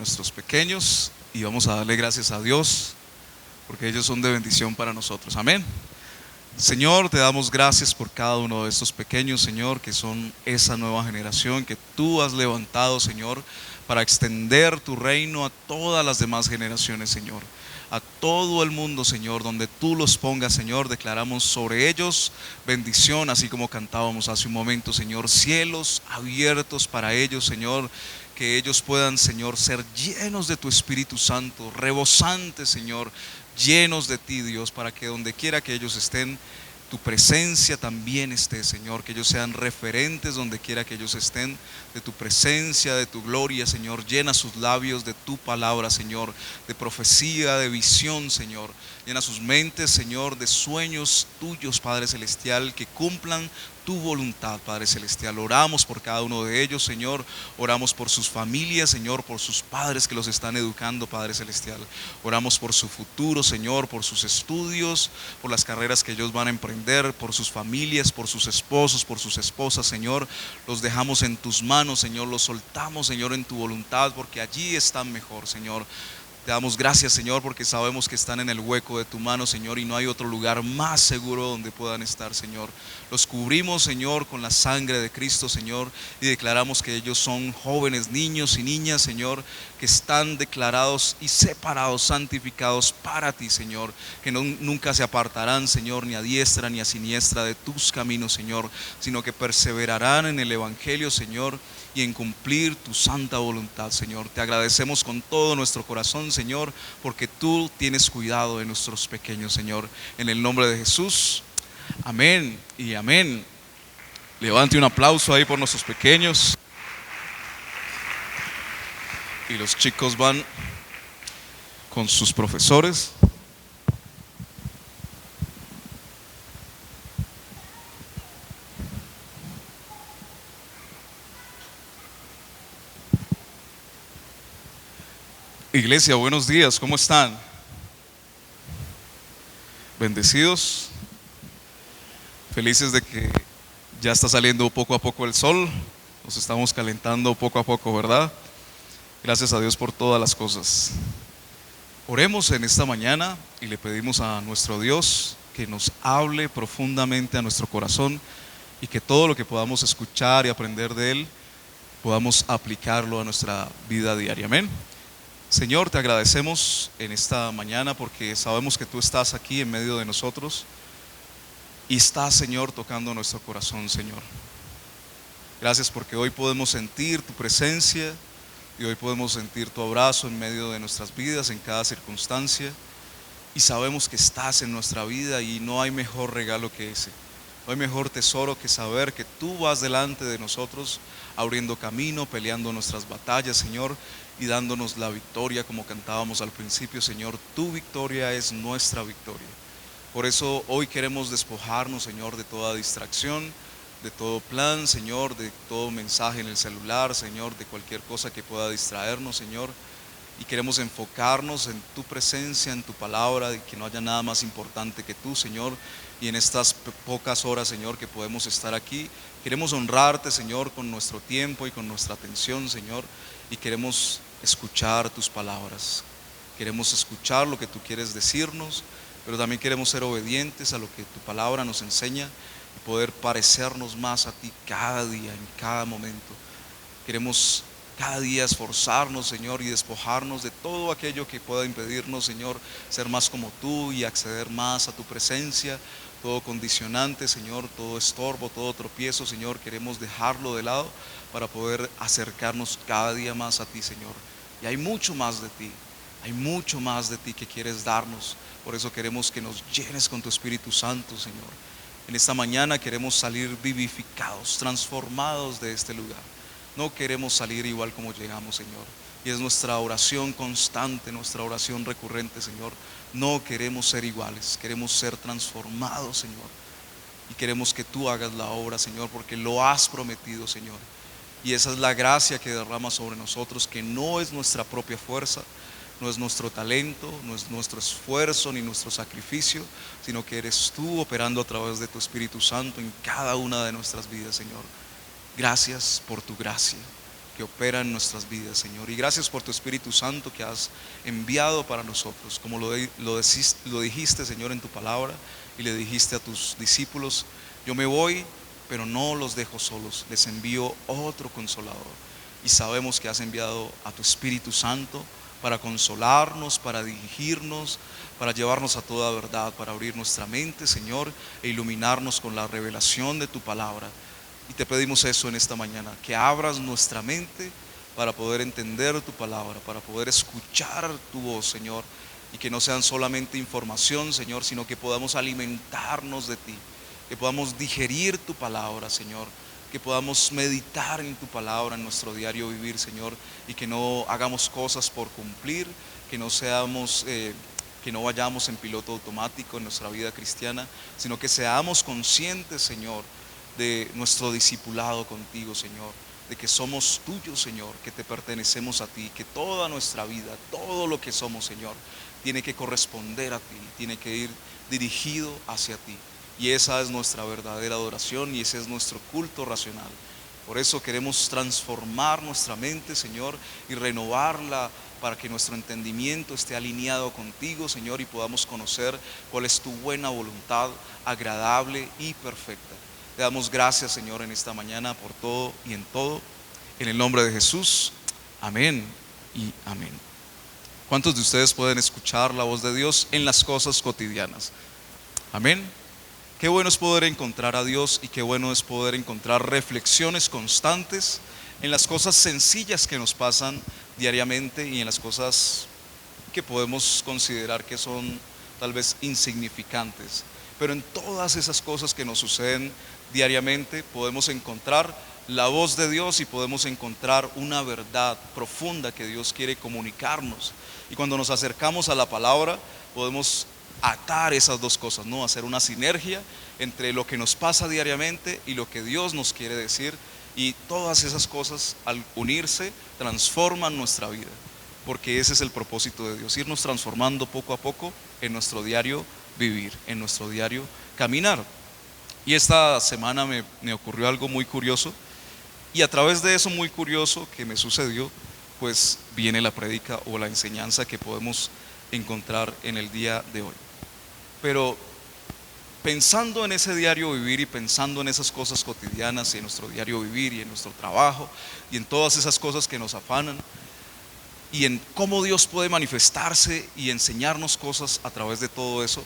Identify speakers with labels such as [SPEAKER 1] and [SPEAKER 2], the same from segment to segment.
[SPEAKER 1] nuestros pequeños y vamos a darle gracias a Dios porque ellos son de bendición para nosotros. Amén. Señor, te damos gracias por cada uno de estos pequeños, Señor, que son esa nueva generación que tú has levantado, Señor, para extender tu reino a todas las demás generaciones, Señor. A todo el mundo, Señor, donde tú los pongas, Señor, declaramos sobre ellos bendición, así como cantábamos hace un momento, Señor, cielos abiertos para ellos, Señor, que ellos puedan, Señor, ser llenos de tu Espíritu Santo, rebosantes, Señor, llenos de ti, Dios, para que donde quiera que ellos estén, tu presencia también esté, Señor, que ellos sean referentes donde quiera que ellos estén, de tu presencia, de tu gloria, Señor. Llena sus labios de tu palabra, Señor, de profecía, de visión, Señor. Llena sus mentes, Señor, de sueños tuyos, Padre Celestial, que cumplan tu voluntad, Padre Celestial. Oramos por cada uno de ellos, Señor. Oramos por sus familias, Señor, por sus padres que los están educando, Padre Celestial. Oramos por su futuro, Señor, por sus estudios, por las carreras que ellos van a emprender, por sus familias, por sus esposos, por sus esposas, Señor. Los dejamos en tus manos, Señor. Los soltamos, Señor, en tu voluntad, porque allí están mejor, Señor. Te damos gracias, Señor, porque sabemos que están en el hueco de tu mano, Señor, y no hay otro lugar más seguro donde puedan estar, Señor. Los cubrimos, Señor, con la sangre de Cristo, Señor, y declaramos que ellos son jóvenes, niños y niñas, Señor, que están declarados y separados, santificados para ti, Señor, que nunca se apartarán, Señor, ni a diestra ni a siniestra de tus caminos, Señor, sino que perseverarán en el Evangelio, Señor, y en cumplir tu santa voluntad, Señor. Te agradecemos con todo nuestro corazón, Señor, porque tú tienes cuidado de nuestros pequeños, Señor. En el nombre de Jesús, amén y amén. Levante un aplauso ahí por nuestros pequeños. Y los chicos van con sus profesores. Iglesia, buenos días, ¿cómo están? Bendecidos, felices de que ya está saliendo poco a poco el sol, nos estamos calentando poco a poco, ¿verdad? Gracias a Dios por todas las cosas. Oremos en esta mañana y le pedimos a nuestro Dios que nos hable profundamente a nuestro corazón y que todo lo que podamos escuchar y aprender de Él podamos aplicarlo a nuestra vida diaria. Amén. Señor, te agradecemos en esta mañana porque sabemos que tú estás aquí en medio de nosotros y estás, Señor, tocando nuestro corazón, Señor. Gracias porque hoy podemos sentir tu presencia y hoy podemos sentir tu abrazo en medio de nuestras vidas, en cada circunstancia, y sabemos que estás en nuestra vida y no hay mejor regalo que ese. No hay mejor tesoro que saber que tú vas delante de nosotros, abriendo camino, peleando nuestras batallas, Señor, y dándonos la victoria como cantábamos al principio, Señor. Tu victoria es nuestra victoria. Por eso hoy queremos despojarnos, Señor, de toda distracción, de todo plan, Señor, de todo mensaje en el celular, Señor, de cualquier cosa que pueda distraernos, Señor. Y queremos enfocarnos en tu presencia, en tu palabra, y que no haya nada más importante que tú, Señor. Y en estas pocas horas, Señor, que podemos estar aquí, queremos honrarte, Señor, con nuestro tiempo y con nuestra atención, Señor. Y queremos escuchar tus palabras. Queremos escuchar lo que tú quieres decirnos, pero también queremos ser obedientes a lo que tu palabra nos enseña y poder parecernos más a ti cada día, en cada momento. Queremos cada día esforzarnos, Señor, y despojarnos de todo aquello que pueda impedirnos, Señor, ser más como tú y acceder más a tu presencia. Todo condicionante, Señor, todo estorbo, todo tropiezo, Señor, queremos dejarlo de lado para poder acercarnos cada día más a ti, Señor. Y hay mucho más de ti, hay mucho más de ti que quieres darnos. Por eso queremos que nos llenes con tu Espíritu Santo, Señor. En esta mañana queremos salir vivificados, transformados de este lugar. No queremos salir igual como llegamos, Señor. Y es nuestra oración constante, nuestra oración recurrente, Señor. No queremos ser iguales, queremos ser transformados, Señor. Y queremos que tú hagas la obra, Señor, porque lo has prometido, Señor. Y esa es la gracia que derrama sobre nosotros, que no es nuestra propia fuerza, no es nuestro talento, no es nuestro esfuerzo ni nuestro sacrificio, sino que eres tú operando a través de tu Espíritu Santo en cada una de nuestras vidas, Señor. Gracias por tu gracia. que opera en nuestras vidas, Señor. Y gracias por tu Espíritu Santo que has enviado para nosotros, como lo dijiste, Señor, en tu palabra, y le dijiste a tus discípulos: yo me voy, pero no los dejo solos, les envío otro consolador. Y sabemos que has enviado a tu Espíritu Santo para consolarnos, para dirigirnos, para llevarnos a toda verdad, para abrir nuestra mente, Señor, e iluminarnos con la revelación de tu palabra. Y te pedimos eso en esta mañana, que abras nuestra mente para poder entender tu palabra, para poder escuchar tu voz, Señor, y que no sean solamente información, Señor, sino que podamos alimentarnos de ti, que podamos digerir tu palabra, Señor, que podamos meditar en tu palabra en nuestro diario vivir, Señor, y que no hagamos cosas por cumplir, que no vayamos en piloto automático en nuestra vida cristiana, sino que seamos conscientes, Señor, de nuestro discipulado contigo, Señor, de que somos tuyos, Señor, que te pertenecemos a ti, que toda nuestra vida, todo lo que somos, Señor, tiene que corresponder a ti, tiene que ir dirigido hacia ti. Y esa es nuestra verdadera adoración y ese es nuestro culto racional. Por eso queremos transformar nuestra mente, Señor, y renovarla para que nuestro entendimiento esté alineado contigo, Señor, y podamos conocer cuál es tu buena voluntad, agradable y perfecta. Te damos gracias, Señor, en esta mañana por todo y en todo. En el nombre de Jesús, amén y amén. ¿Cuántos de ustedes pueden escuchar la voz de Dios en las cosas cotidianas? Amén. Qué bueno es poder encontrar a Dios y qué bueno es poder encontrar reflexiones constantes en las cosas sencillas que nos pasan diariamente y en las cosas que podemos considerar que son tal vez insignificantes. Pero en todas esas cosas que nos suceden diariamente podemos encontrar la voz de Dios y podemos encontrar una verdad profunda que Dios quiere comunicarnos. Y cuando nos acercamos a la palabra podemos atar esas dos cosas, ¿no? Hacer una sinergia entre lo que nos pasa diariamente y lo que Dios nos quiere decir. Y todas esas cosas, al unirse, transforman nuestra vida, porque ese es el propósito de Dios, irnos transformando poco a poco en nuestro diario vivir, en nuestro diario caminar. Y esta semana me ocurrió algo muy curioso, y a través de eso muy curioso que me sucedió, pues viene la prédica o la enseñanza que podemos encontrar en el día de hoy. Pero pensando en ese diario vivir y pensando en esas cosas cotidianas y en nuestro diario vivir y en nuestro trabajo y en todas esas cosas que nos afanan y en cómo Dios puede manifestarse y enseñarnos cosas a través de todo eso,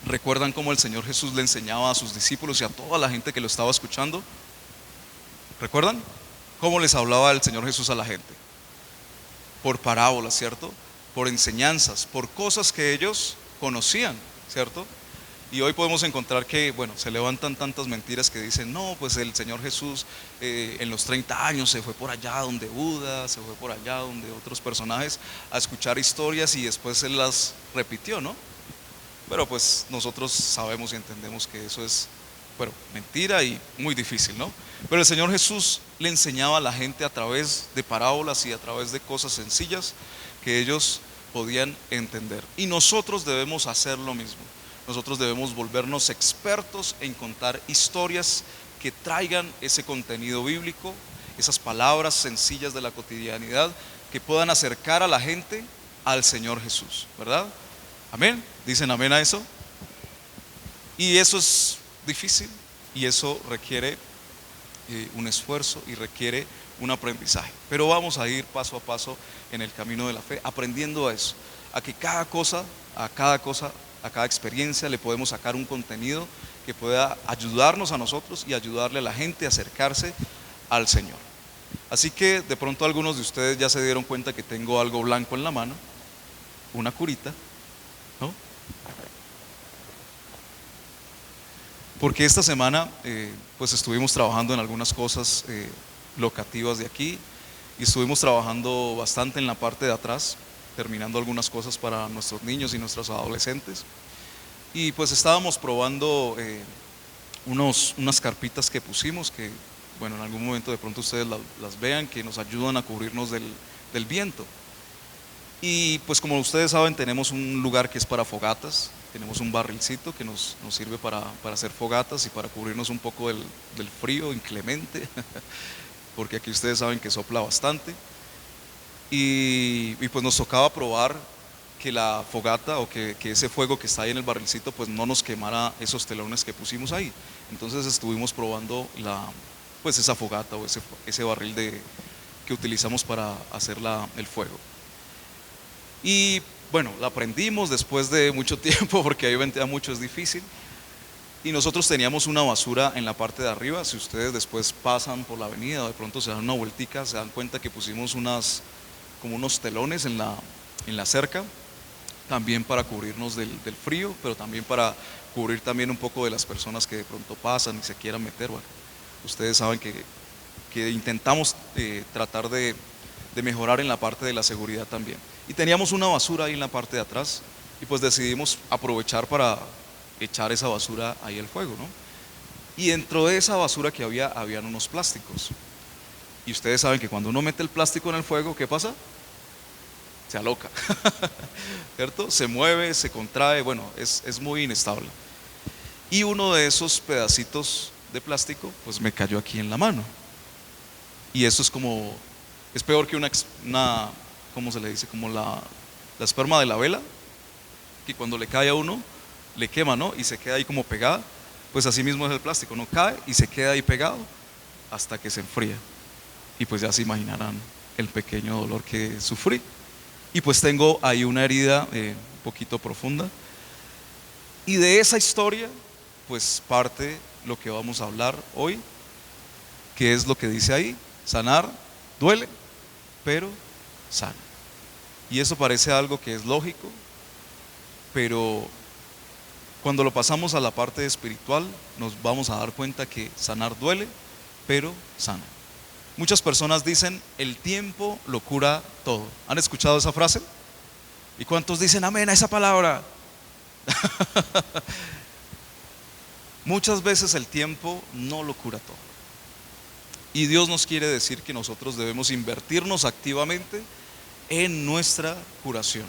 [SPEAKER 1] ¿recuerdan cómo el Señor Jesús le enseñaba a sus discípulos y a toda la gente que lo estaba escuchando? ¿Recuerdan? ¿Cómo les hablaba el Señor Jesús a la gente? Por parábolas, ¿cierto? Por enseñanzas, por cosas que ellos conocían, ¿cierto? Y hoy podemos encontrar que, bueno, se levantan tantas mentiras que dicen: no, pues el Señor Jesús en los 30 años se fue por allá donde Buda, se fue por allá donde otros personajes a escuchar historias y después Él las repitió, ¿no? Pero pues nosotros sabemos y entendemos que eso es, bueno, mentira y muy difícil, ¿no? Pero el Señor Jesús le enseñaba a la gente a través de parábolas y a través de cosas sencillas que ellos podían entender. Y nosotros debemos hacer lo mismo. Nosotros debemos volvernos expertos en contar historias que traigan ese contenido bíblico, esas palabras sencillas de la cotidianidad que puedan acercar a la gente al Señor Jesús, ¿verdad? Amén. ¿Dicen amén a eso? Y eso es difícil y eso requiere un esfuerzo y requiere un aprendizaje. Pero vamos a ir paso a paso en el camino de la fe, aprendiendo a eso, a que cada cosa, a cada experiencia le podemos sacar un contenido que pueda ayudarnos a nosotros y ayudarle a la gente a acercarse al Señor. Así que de pronto algunos de ustedes ya se dieron cuenta que tengo algo blanco en la mano, una curita, ¿no? Porque esta semana pues estuvimos trabajando en algunas cosas locativas de aquí y estuvimos trabajando bastante en la parte de atrás, terminando algunas cosas para nuestros niños y nuestros adolescentes. Y pues estábamos probando unas carpitas que pusimos que, bueno, en algún momento de pronto ustedes las vean, que nos ayudan a cubrirnos del viento. Y pues como ustedes saben, tenemos un lugar que es para fogatas, tenemos un barrilcito que nos sirve para hacer fogatas y para cubrirnos un poco del frío inclemente. porque aquí ustedes saben que sopla bastante. Y pues nos tocaba probar que la fogata o que ese fuego que está ahí en el barrilcito pues no nos quemara esos telones que pusimos ahí. Entonces estuvimos probando pues esa fogata o ese barril que utilizamos para hacer el fuego. Y bueno, la aprendimos después de mucho tiempo porque ahí ventea mucho, es difícil. Y nosotros teníamos una basura en la parte de arriba. Si ustedes después pasan por la avenida o de pronto se dan una vueltica, se dan cuenta que pusimos como unos telones en la cerca, también para cubrirnos del frío, pero también para cubrir también un poco de las personas que de pronto pasan y se quieran meter. Bueno, ustedes saben que intentamos tratar de mejorar en la parte de la seguridad también. Y teníamos una basura ahí en la parte de atrás y pues decidimos aprovechar para echar esa basura ahí al fuego, ¿no? Y dentro de esa basura que habían unos plásticos. Y ustedes saben que cuando uno mete el plástico en el fuego, ¿qué pasa? Se aloca, ¿cierto? Se mueve, se contrae, bueno, es muy inestable. Y uno de esos pedacitos de plástico, pues me cayó aquí en la mano. Y eso es peor que ¿cómo se le dice? Como la esperma de la vela, que cuando le cae a uno, le quema, ¿no? Y se queda ahí como pegada. Pues así mismo es el plástico, no cae y se queda ahí pegado hasta que se enfría. Y pues ya se imaginarán el pequeño dolor que sufrí. Y pues tengo ahí una herida un poquito profunda. Y de esa historia, pues parte lo que vamos a hablar hoy, que es lo que dice ahí: sanar duele, pero sana. Y eso parece algo que es lógico, pero cuando lo pasamos a la parte espiritual, nos vamos a dar cuenta que sanar duele, pero sana. Muchas personas dicen, el tiempo lo cura todo. ¿Han escuchado esa frase? ¿Y cuántos dicen amén a esa palabra? Muchas veces el tiempo no lo cura todo. Y Dios nos quiere decir que nosotros debemos invertirnos activamente en nuestra curación.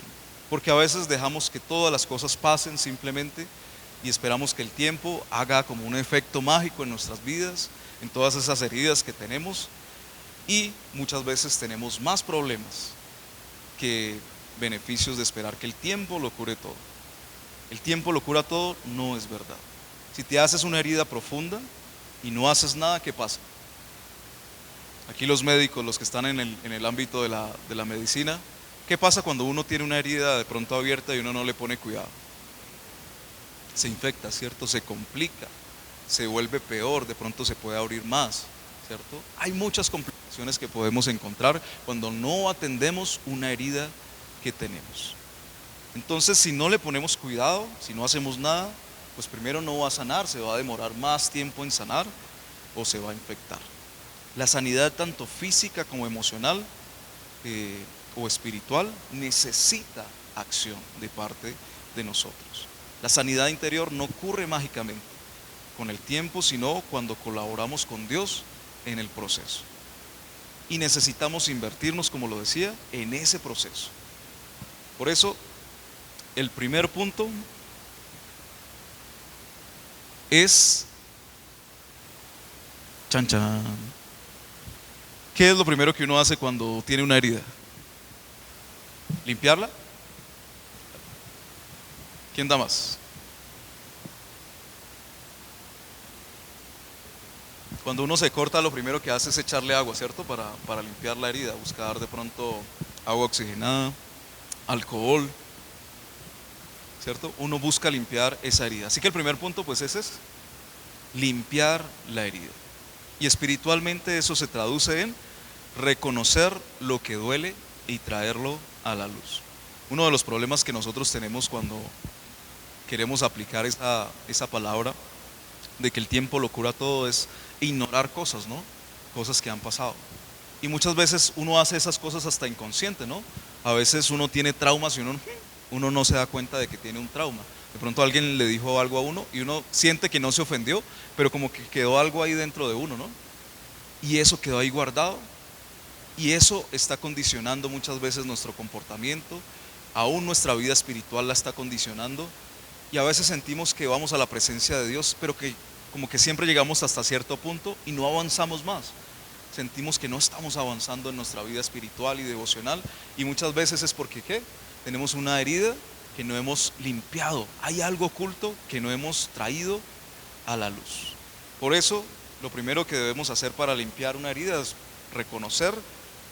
[SPEAKER 1] Porque a veces dejamos que todas las cosas pasen simplemente y esperamos que el tiempo haga como un efecto mágico en nuestras vidas, en todas esas heridas que tenemos. Y muchas veces tenemos más problemas que beneficios de esperar que el tiempo lo cure todo. El tiempo lo cura todo, no es verdad. Si te haces una herida profunda y no haces nada, ¿qué pasa? Aquí los médicos, los que están en el ámbito de la medicina, ¿qué pasa cuando uno tiene una herida de pronto abierta y uno no le pone cuidado? Se infecta, ¿cierto? Se complica, se vuelve peor, de pronto se puede abrir más, ¿cierto? Hay muchas complicaciones que podemos encontrar cuando no atendemos una herida que tenemos. Entonces, si no le ponemos cuidado, si no hacemos nada, pues primero no va a sanar, se va a demorar más tiempo en sanar o se va a infectar. La sanidad tanto física como emocional o espiritual necesita acción de parte de nosotros. La sanidad interior no ocurre mágicamente con el tiempo, sino cuando colaboramos con Dios en el proceso. Y necesitamos invertirnos, como lo decía, en ese proceso. Por eso, el primer punto es chan chan. ¿Qué es lo primero que uno hace cuando tiene una herida? ¿Limpiarla? ¿Quién da más? Cuando uno se corta, lo primero que hace es echarle agua, ¿cierto? Para limpiar la herida, buscar de pronto agua oxigenada, alcohol, ¿cierto? Uno busca limpiar esa herida. Así que el primer punto, pues ese es limpiar la herida. Y espiritualmente eso se traduce en reconocer lo que duele y traerlo a la luz. Uno de los problemas que nosotros tenemos cuando queremos aplicar esa palabra de que el tiempo lo cura todo es ignorar cosas, ¿no? Cosas que han pasado. Y muchas veces uno hace esas cosas hasta inconsciente, ¿no? A veces uno tiene traumas y uno no se da cuenta de que tiene un trauma. De pronto alguien le dijo algo a uno y uno siente que no se ofendió, pero como que quedó algo ahí dentro de uno, ¿no? Y eso quedó ahí guardado y eso está condicionando muchas veces nuestro comportamiento, aún nuestra vida espiritual la está condicionando y a veces sentimos que vamos a la presencia de Dios, pero que como que siempre llegamos hasta cierto punto y no avanzamos más, sentimos que no estamos avanzando en nuestra vida espiritual y devocional, y muchas veces es porque ¿qué? Tenemos una herida que no hemos limpiado, hay algo oculto que no hemos traído a la luz. Por eso, lo primero que debemos hacer para limpiar una herida es reconocer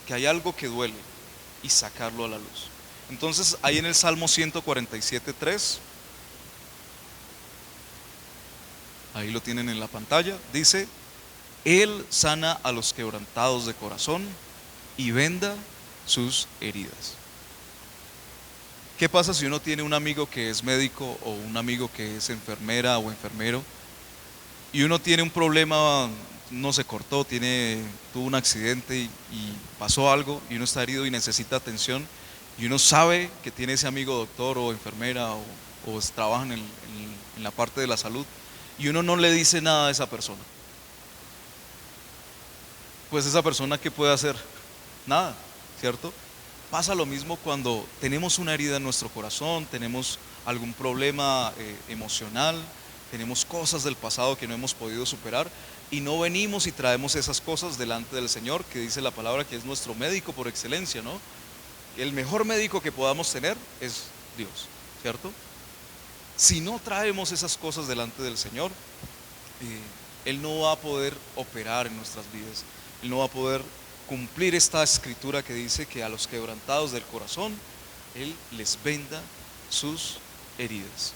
[SPEAKER 1] que hay algo que duele y sacarlo a la luz. Entonces, ahí en el Salmo 147:3, ahí lo tienen en la pantalla, dice: Él sana a los quebrantados de corazón y venda sus heridas. ¿Qué pasa si uno tiene un amigo que es médico o un amigo que es enfermera o enfermero y uno tiene un problema, no se cortó, tuvo un accidente y pasó algo y uno está herido y necesita atención, y uno sabe que tiene ese amigo doctor o enfermera o trabajan en la parte de la salud, y uno no le dice nada a esa persona? Pues esa persona, ¿qué puede hacer? Nada, ¿cierto? Pasa lo mismo cuando tenemos una herida en nuestro corazón, tenemos algún problema emocional, tenemos cosas del pasado que no hemos podido superar y no venimos y traemos esas cosas delante del Señor, que dice la palabra que es nuestro médico por excelencia, ¿no? El mejor médico que podamos tener es Dios, ¿cierto? Si no traemos esas cosas delante del Señor, Él no va a poder operar en nuestras vidas, Él no va a poder cumplir esta escritura que dice que a los quebrantados del corazón Él les venda sus heridas.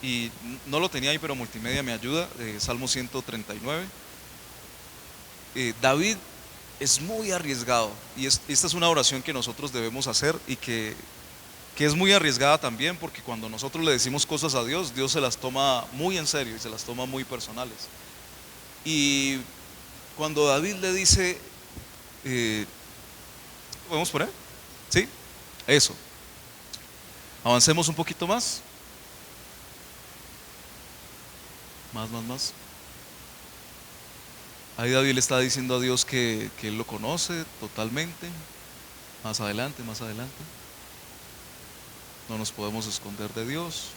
[SPEAKER 1] Y no lo tenía ahí, pero multimedia me ayuda, Salmo 139. David es muy arriesgado, y esta es una oración que nosotros debemos hacer y que es muy arriesgada también, porque cuando nosotros le decimos cosas a Dios, Dios se las toma muy en serio y se las toma muy personales. Y cuando David le dice, ¿podemos poner? ¿Sí? Eso. Avancemos un poquito más. Más. Ahí David le está diciendo a Dios que Él lo conoce totalmente. Más adelante. No nos podemos esconder de Dios.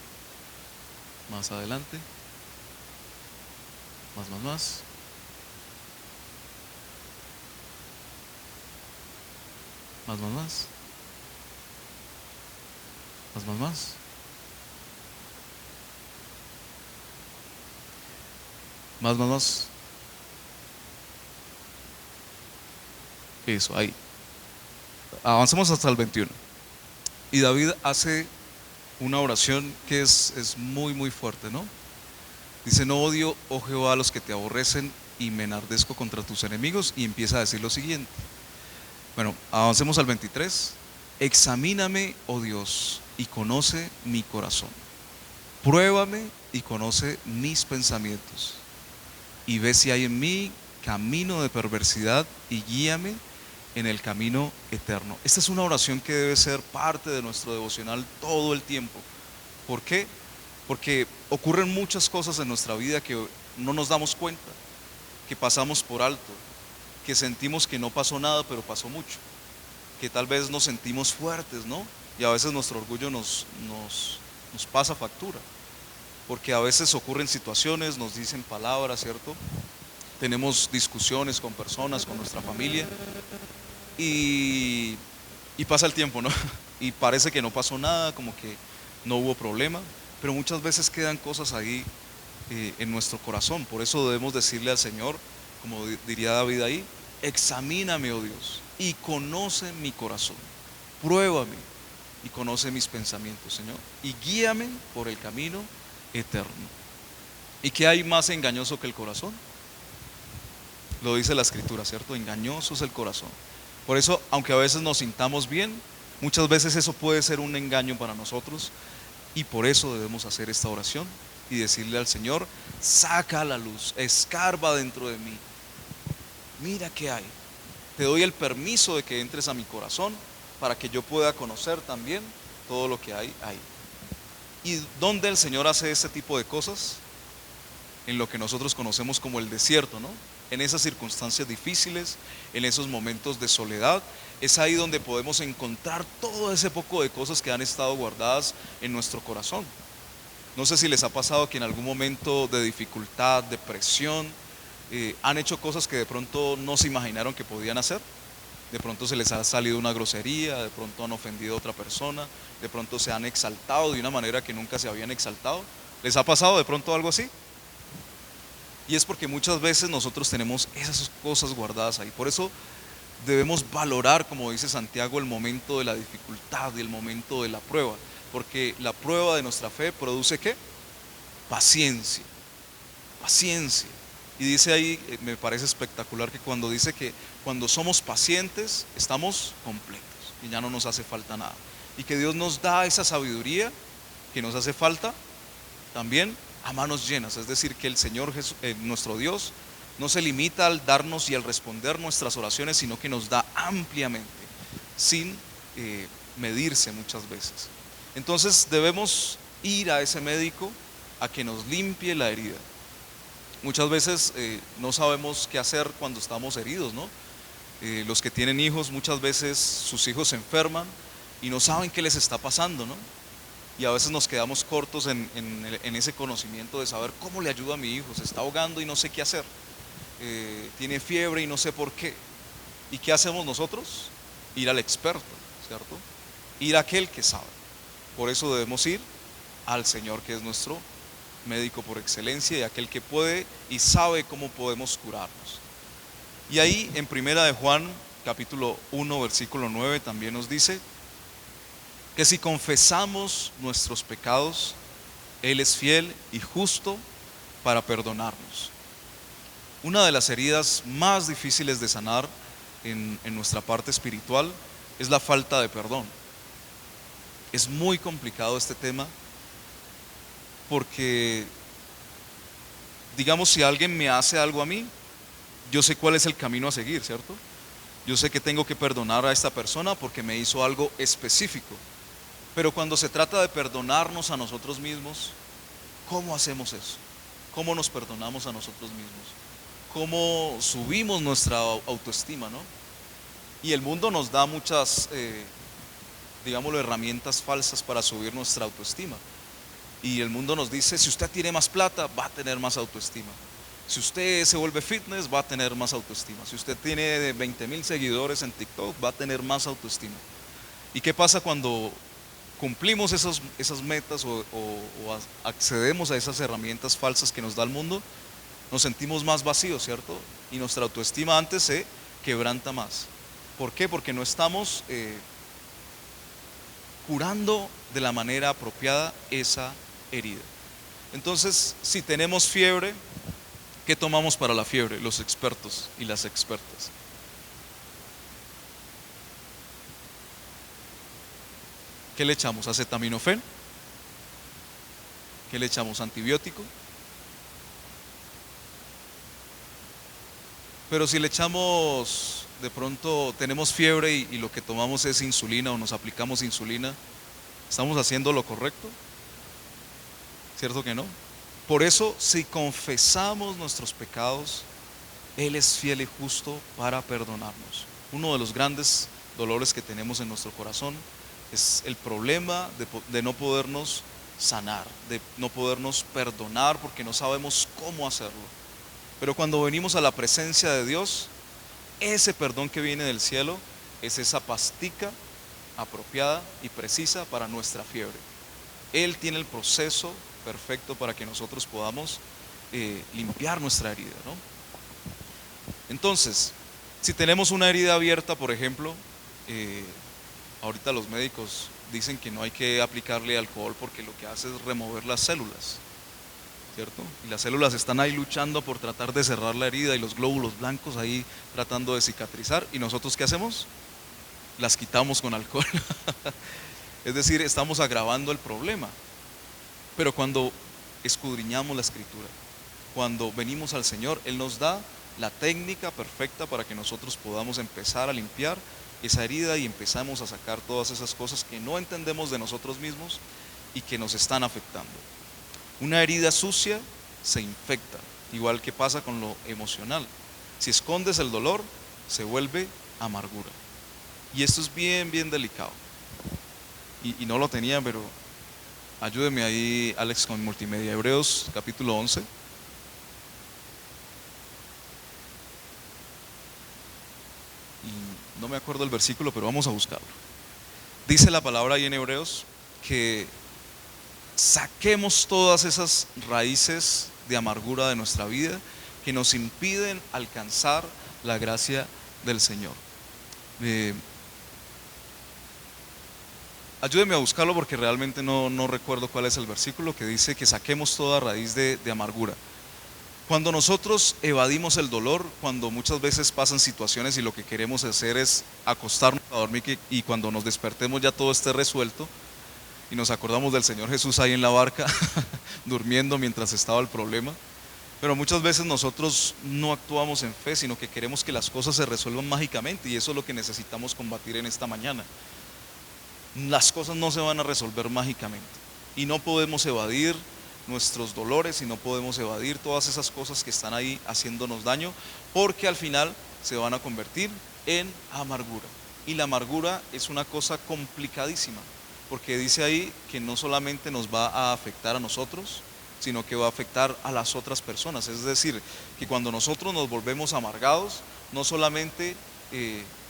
[SPEAKER 1] Más adelante. Más. Más. Eso, ahí. Avancemos hasta el 21. Y David hace una oración que es muy fuerte, ¿no? Dice: no odio, oh Jehová, a los que te aborrecen, y me enardezco contra tus enemigos. Y empieza a decir lo siguiente. Bueno, avancemos al 23. Examíname, oh Dios, y conoce mi corazón. Pruébame y conoce mis pensamientos. Y ve si hay en mí camino de perversidad, y guíame en el camino eterno. Esta es una oración que debe ser parte de nuestro devocional todo el tiempo. ¿Por qué? Porque ocurren muchas cosas en nuestra vida que no nos damos cuenta, que pasamos por alto, que sentimos que no pasó nada, pero pasó mucho, que tal vez nos sentimos fuertes, ¿no? Y a veces nuestro orgullo nos pasa factura, porque a veces ocurren situaciones, nos dicen palabras, ¿cierto? Tenemos discusiones con personas, con nuestra familia, y pasa el tiempo, ¿no? Y parece que no pasó nada, como que no hubo problema, pero muchas veces quedan cosas ahí en nuestro corazón. Por eso debemos decirle al Señor, como diría David ahí: examíname, oh Dios, y conoce mi corazón, pruébame y conoce mis pensamientos, Señor, y guíame por el camino eterno. ¿Y qué hay más engañoso que el corazón? Lo dice la Escritura, ¿cierto? Engañoso es el corazón. Por eso, aunque a veces nos sintamos bien, muchas veces eso puede ser un engaño para nosotros, y por eso debemos hacer esta oración y decirle al Señor: saca a la luz, escarba dentro de mí, mira qué hay. Te doy el permiso de que entres a mi corazón para que yo pueda conocer también todo lo que hay ahí. ¿Y dónde el Señor hace este tipo de cosas? En lo que nosotros conocemos como el desierto, ¿no? En esas circunstancias difíciles, en esos momentos de soledad, es ahí donde podemos encontrar todo ese poco de cosas que han estado guardadas en nuestro corazón. No sé si les ha pasado que en algún momento de dificultad, de presión, han hecho cosas que de pronto no se imaginaron que podían hacer. De pronto se les ha salido una grosería, de pronto han ofendido a otra persona, de pronto se han exaltado de una manera que nunca se habían exaltado. ¿Les ha pasado de pronto algo así? Y es porque muchas veces nosotros tenemos esas cosas guardadas ahí. Por eso debemos valorar, como dice Santiago, el momento de la dificultad y el momento de la prueba. Porque la prueba de nuestra fe produce ¿qué? Paciencia. Paciencia. Y dice ahí, me parece espectacular que cuando dice que cuando somos pacientes estamos completos y ya no nos hace falta nada. Y que Dios nos da esa sabiduría que nos hace falta también a manos llenas. Es decir, que el Señor nuestro Dios no se limita al darnos y al responder nuestras oraciones, sino que nos da ampliamente, sin medirse muchas veces. Entonces debemos ir a ese médico a que nos limpie la herida. Muchas veces no sabemos qué hacer cuando estamos heridos, ¿no? Los que tienen hijos, muchas veces sus hijos se enferman y no saben qué les está pasando, ¿no? Y a veces nos quedamos cortos en ese conocimiento de saber cómo le ayudo a mi hijo. Se está ahogando y no sé qué hacer. Tiene fiebre y no sé por qué. ¿Y qué hacemos nosotros? Ir al experto, ¿cierto? Ir a aquel que sabe. Por eso debemos ir al Señor, que es nuestro médico por excelencia y aquel que puede y sabe cómo podemos curarnos. Y ahí en Primera de Juan, capítulo 1, versículo 9, también nos dice que si confesamos nuestros pecados, Él es fiel y justo para perdonarnos. Una de las heridas más difíciles de sanar en nuestra parte espiritual es la falta de perdón. Es muy complicado este tema porque, digamos, si alguien me hace algo a mí, yo sé cuál es el camino a seguir, ¿cierto? Yo sé que tengo que perdonar a esta persona porque me hizo algo específico. Pero cuando se trata de perdonarnos a nosotros mismos, ¿cómo hacemos eso? ¿Cómo nos perdonamos a nosotros mismos? ¿Cómo subimos nuestra autoestima, no? Y el mundo nos da muchas, digámoslo, herramientas falsas para subir nuestra autoestima. Y el mundo nos dice, si usted tiene más plata, va a tener más autoestima. Si usted se vuelve fitness, va a tener más autoestima. Si usted tiene 20,000 seguidores en TikTok, va a tener más autoestima. ¿Y qué pasa cuando cumplimos esas metas o accedemos a esas herramientas falsas que nos da el mundo? Nos sentimos más vacíos, ¿cierto? Y nuestra autoestima antes se quebranta más. ¿Por qué? Porque no estamos curando de la manera apropiada esa herida. Entonces, si tenemos fiebre, ¿qué tomamos para la fiebre? Los expertos y las expertas. ¿Qué le echamos? ¿Acetaminofén? ¿Qué le echamos? ¿Antibiótico? Pero si le echamos, de pronto tenemos fiebre y lo que tomamos es insulina o nos aplicamos insulina, ¿estamos haciendo lo correcto? ¿Cierto que no? Por eso, si confesamos nuestros pecados, Él es fiel y justo para perdonarnos. Uno de los grandes dolores que tenemos en nuestro corazón es el problema de no podernos sanar, de no podernos perdonar porque no sabemos cómo hacerlo. Pero cuando venimos a la presencia de Dios, ese perdón que viene del cielo es esa pastica apropiada y precisa para nuestra fiebre. Él tiene el proceso perfecto para que nosotros podamos limpiar nuestra herida, ¿no? Entonces, si tenemos una herida abierta, por ejemplo, ahorita los médicos dicen que no hay que aplicarle alcohol porque lo que hace es remover las células, ¿cierto? Y las células están ahí luchando por tratar de cerrar la herida y los glóbulos blancos ahí tratando de cicatrizar. ¿Y nosotros qué hacemos? Las quitamos con alcohol. Es decir, estamos agravando el problema. Pero cuando escudriñamos la escritura, cuando venimos al Señor, Él nos da la técnica perfecta para que nosotros podamos empezar a limpiar esa herida y empezamos a sacar todas esas cosas que no entendemos de nosotros mismos y que nos están afectando. Una herida sucia se infecta, igual que pasa con lo emocional. Si escondes el dolor, se vuelve amargura. Y esto es bien, bien delicado. Y no lo tenía, pero ayúdeme ahí, Alex, con multimedia. Hebreos capítulo 11. acuerdo el versículo, pero vamos a buscarlo. Dice la palabra ahí en Hebreos que saquemos todas esas raíces de amargura de nuestra vida que nos impiden alcanzar la gracia del Señor. Ayúdeme a buscarlo porque realmente no recuerdo cuál es el versículo que dice que saquemos toda raíz de amargura. Cuando nosotros evadimos el dolor, cuando muchas veces pasan situaciones y lo que queremos hacer es acostarnos a dormir y cuando nos despertemos ya todo esté resuelto y nos acordamos del Señor Jesús ahí en la barca durmiendo mientras estaba el problema. Pero muchas veces nosotros no actuamos en fe, sino que queremos que las cosas se resuelvan mágicamente y eso es lo que necesitamos combatir en esta mañana. Las cosas no se van a resolver mágicamente y no podemos evadir nuestros dolores y no podemos evadir todas esas cosas que están ahí haciéndonos daño, porque al final se van a convertir en amargura. Y la amargura es una cosa complicadísima, porque dice ahí que no solamente nos va a afectar a nosotros, sino que va a afectar a las otras personas. Es decir, que cuando nosotros nos volvemos amargados, no solamente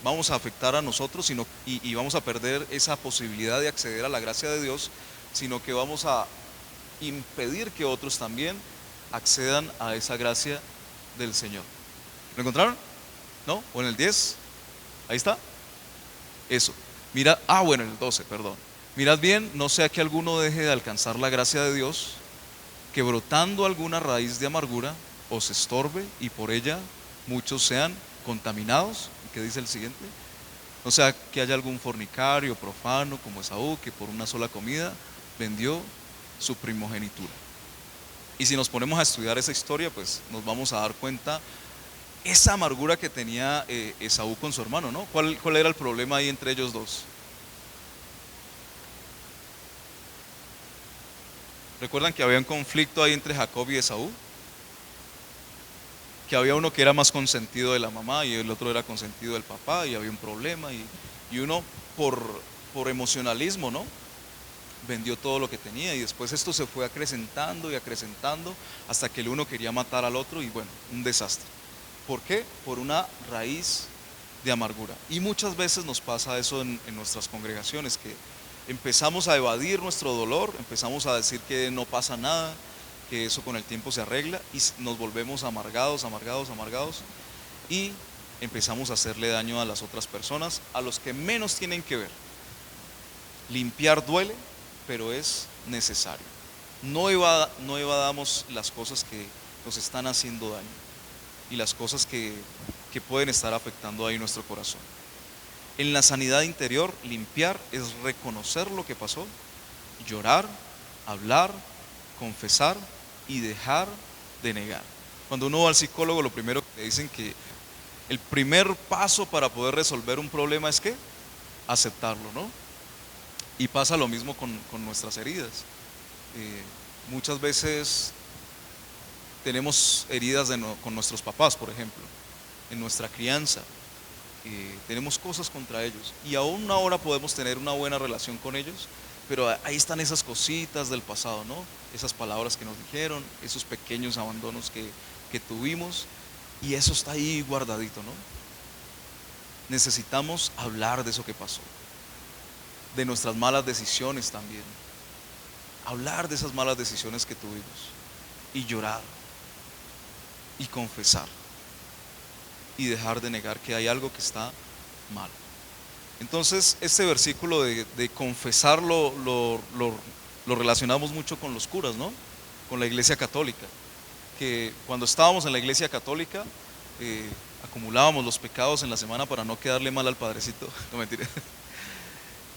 [SPEAKER 1] vamos a afectar a nosotros y vamos a perder esa posibilidad de acceder a la gracia de Dios, sino que vamos a impedir que otros también accedan a esa gracia del Señor. ¿Lo encontraron? ¿No? ¿O en el 10? Ahí está. Eso. Mira, bueno, en el 12, perdón. Mirad bien, no sea que alguno deje de alcanzar la gracia de Dios, que brotando alguna raíz de amargura os estorbe y por ella muchos sean contaminados. ¿Qué dice el siguiente? O sea, que haya algún fornicario, profano, como Esaú, que por una sola comida vendió su primogenitura. Y si nos ponemos a estudiar esa historia, pues nos vamos a dar cuenta esa amargura que tenía Esaú con su hermano, ¿no? ¿Cuál era el problema ahí entre ellos dos? ¿Recuerdan que había un conflicto ahí entre Jacob y Esaú? Que había uno que era más consentido de la mamá y el otro era consentido del papá y había un problema y uno por emocionalismo, ¿no? Vendió todo lo que tenía y después esto se fue acrecentando y acrecentando hasta que el uno quería matar al otro y bueno, un desastre. ¿Por qué? Por una raíz de amargura. Y muchas veces nos pasa eso en nuestras congregaciones, que empezamos a evadir nuestro dolor, empezamos a decir que no pasa nada, que eso con el tiempo se arregla y nos volvemos amargados y empezamos a hacerle daño a las otras personas, a los que menos tienen que ver. Limpiar duele, pero es necesario. No evadamos las cosas que nos están haciendo daño y las cosas que pueden estar afectando ahí nuestro corazón. En la sanidad interior, limpiar es reconocer lo que pasó, llorar, hablar, confesar y dejar de negar. Cuando uno va al psicólogo, lo primero que le dicen que el primer paso para poder resolver un problema es ¿qué? Aceptarlo, ¿no? Y pasa lo mismo con nuestras heridas. Muchas veces tenemos heridas con nuestros papás, por ejemplo, en nuestra crianza. Tenemos cosas contra ellos y aún ahora podemos tener una buena relación con ellos, pero ahí están esas cositas del pasado, ¿no? Esas palabras que nos dijeron, esos pequeños abandonos que tuvimos y eso está ahí guardadito, ¿no? Necesitamos hablar de eso que pasó, de nuestras malas decisiones también, hablar de esas malas decisiones que tuvimos y llorar y confesar y dejar de negar que hay algo que está mal. Entonces este versículo de confesar lo relacionamos mucho con los curas, ¿no? Con la iglesia católica, que cuando estábamos en la iglesia católica acumulábamos los pecados en la semana para no quedarle mal al padrecito, no mentira,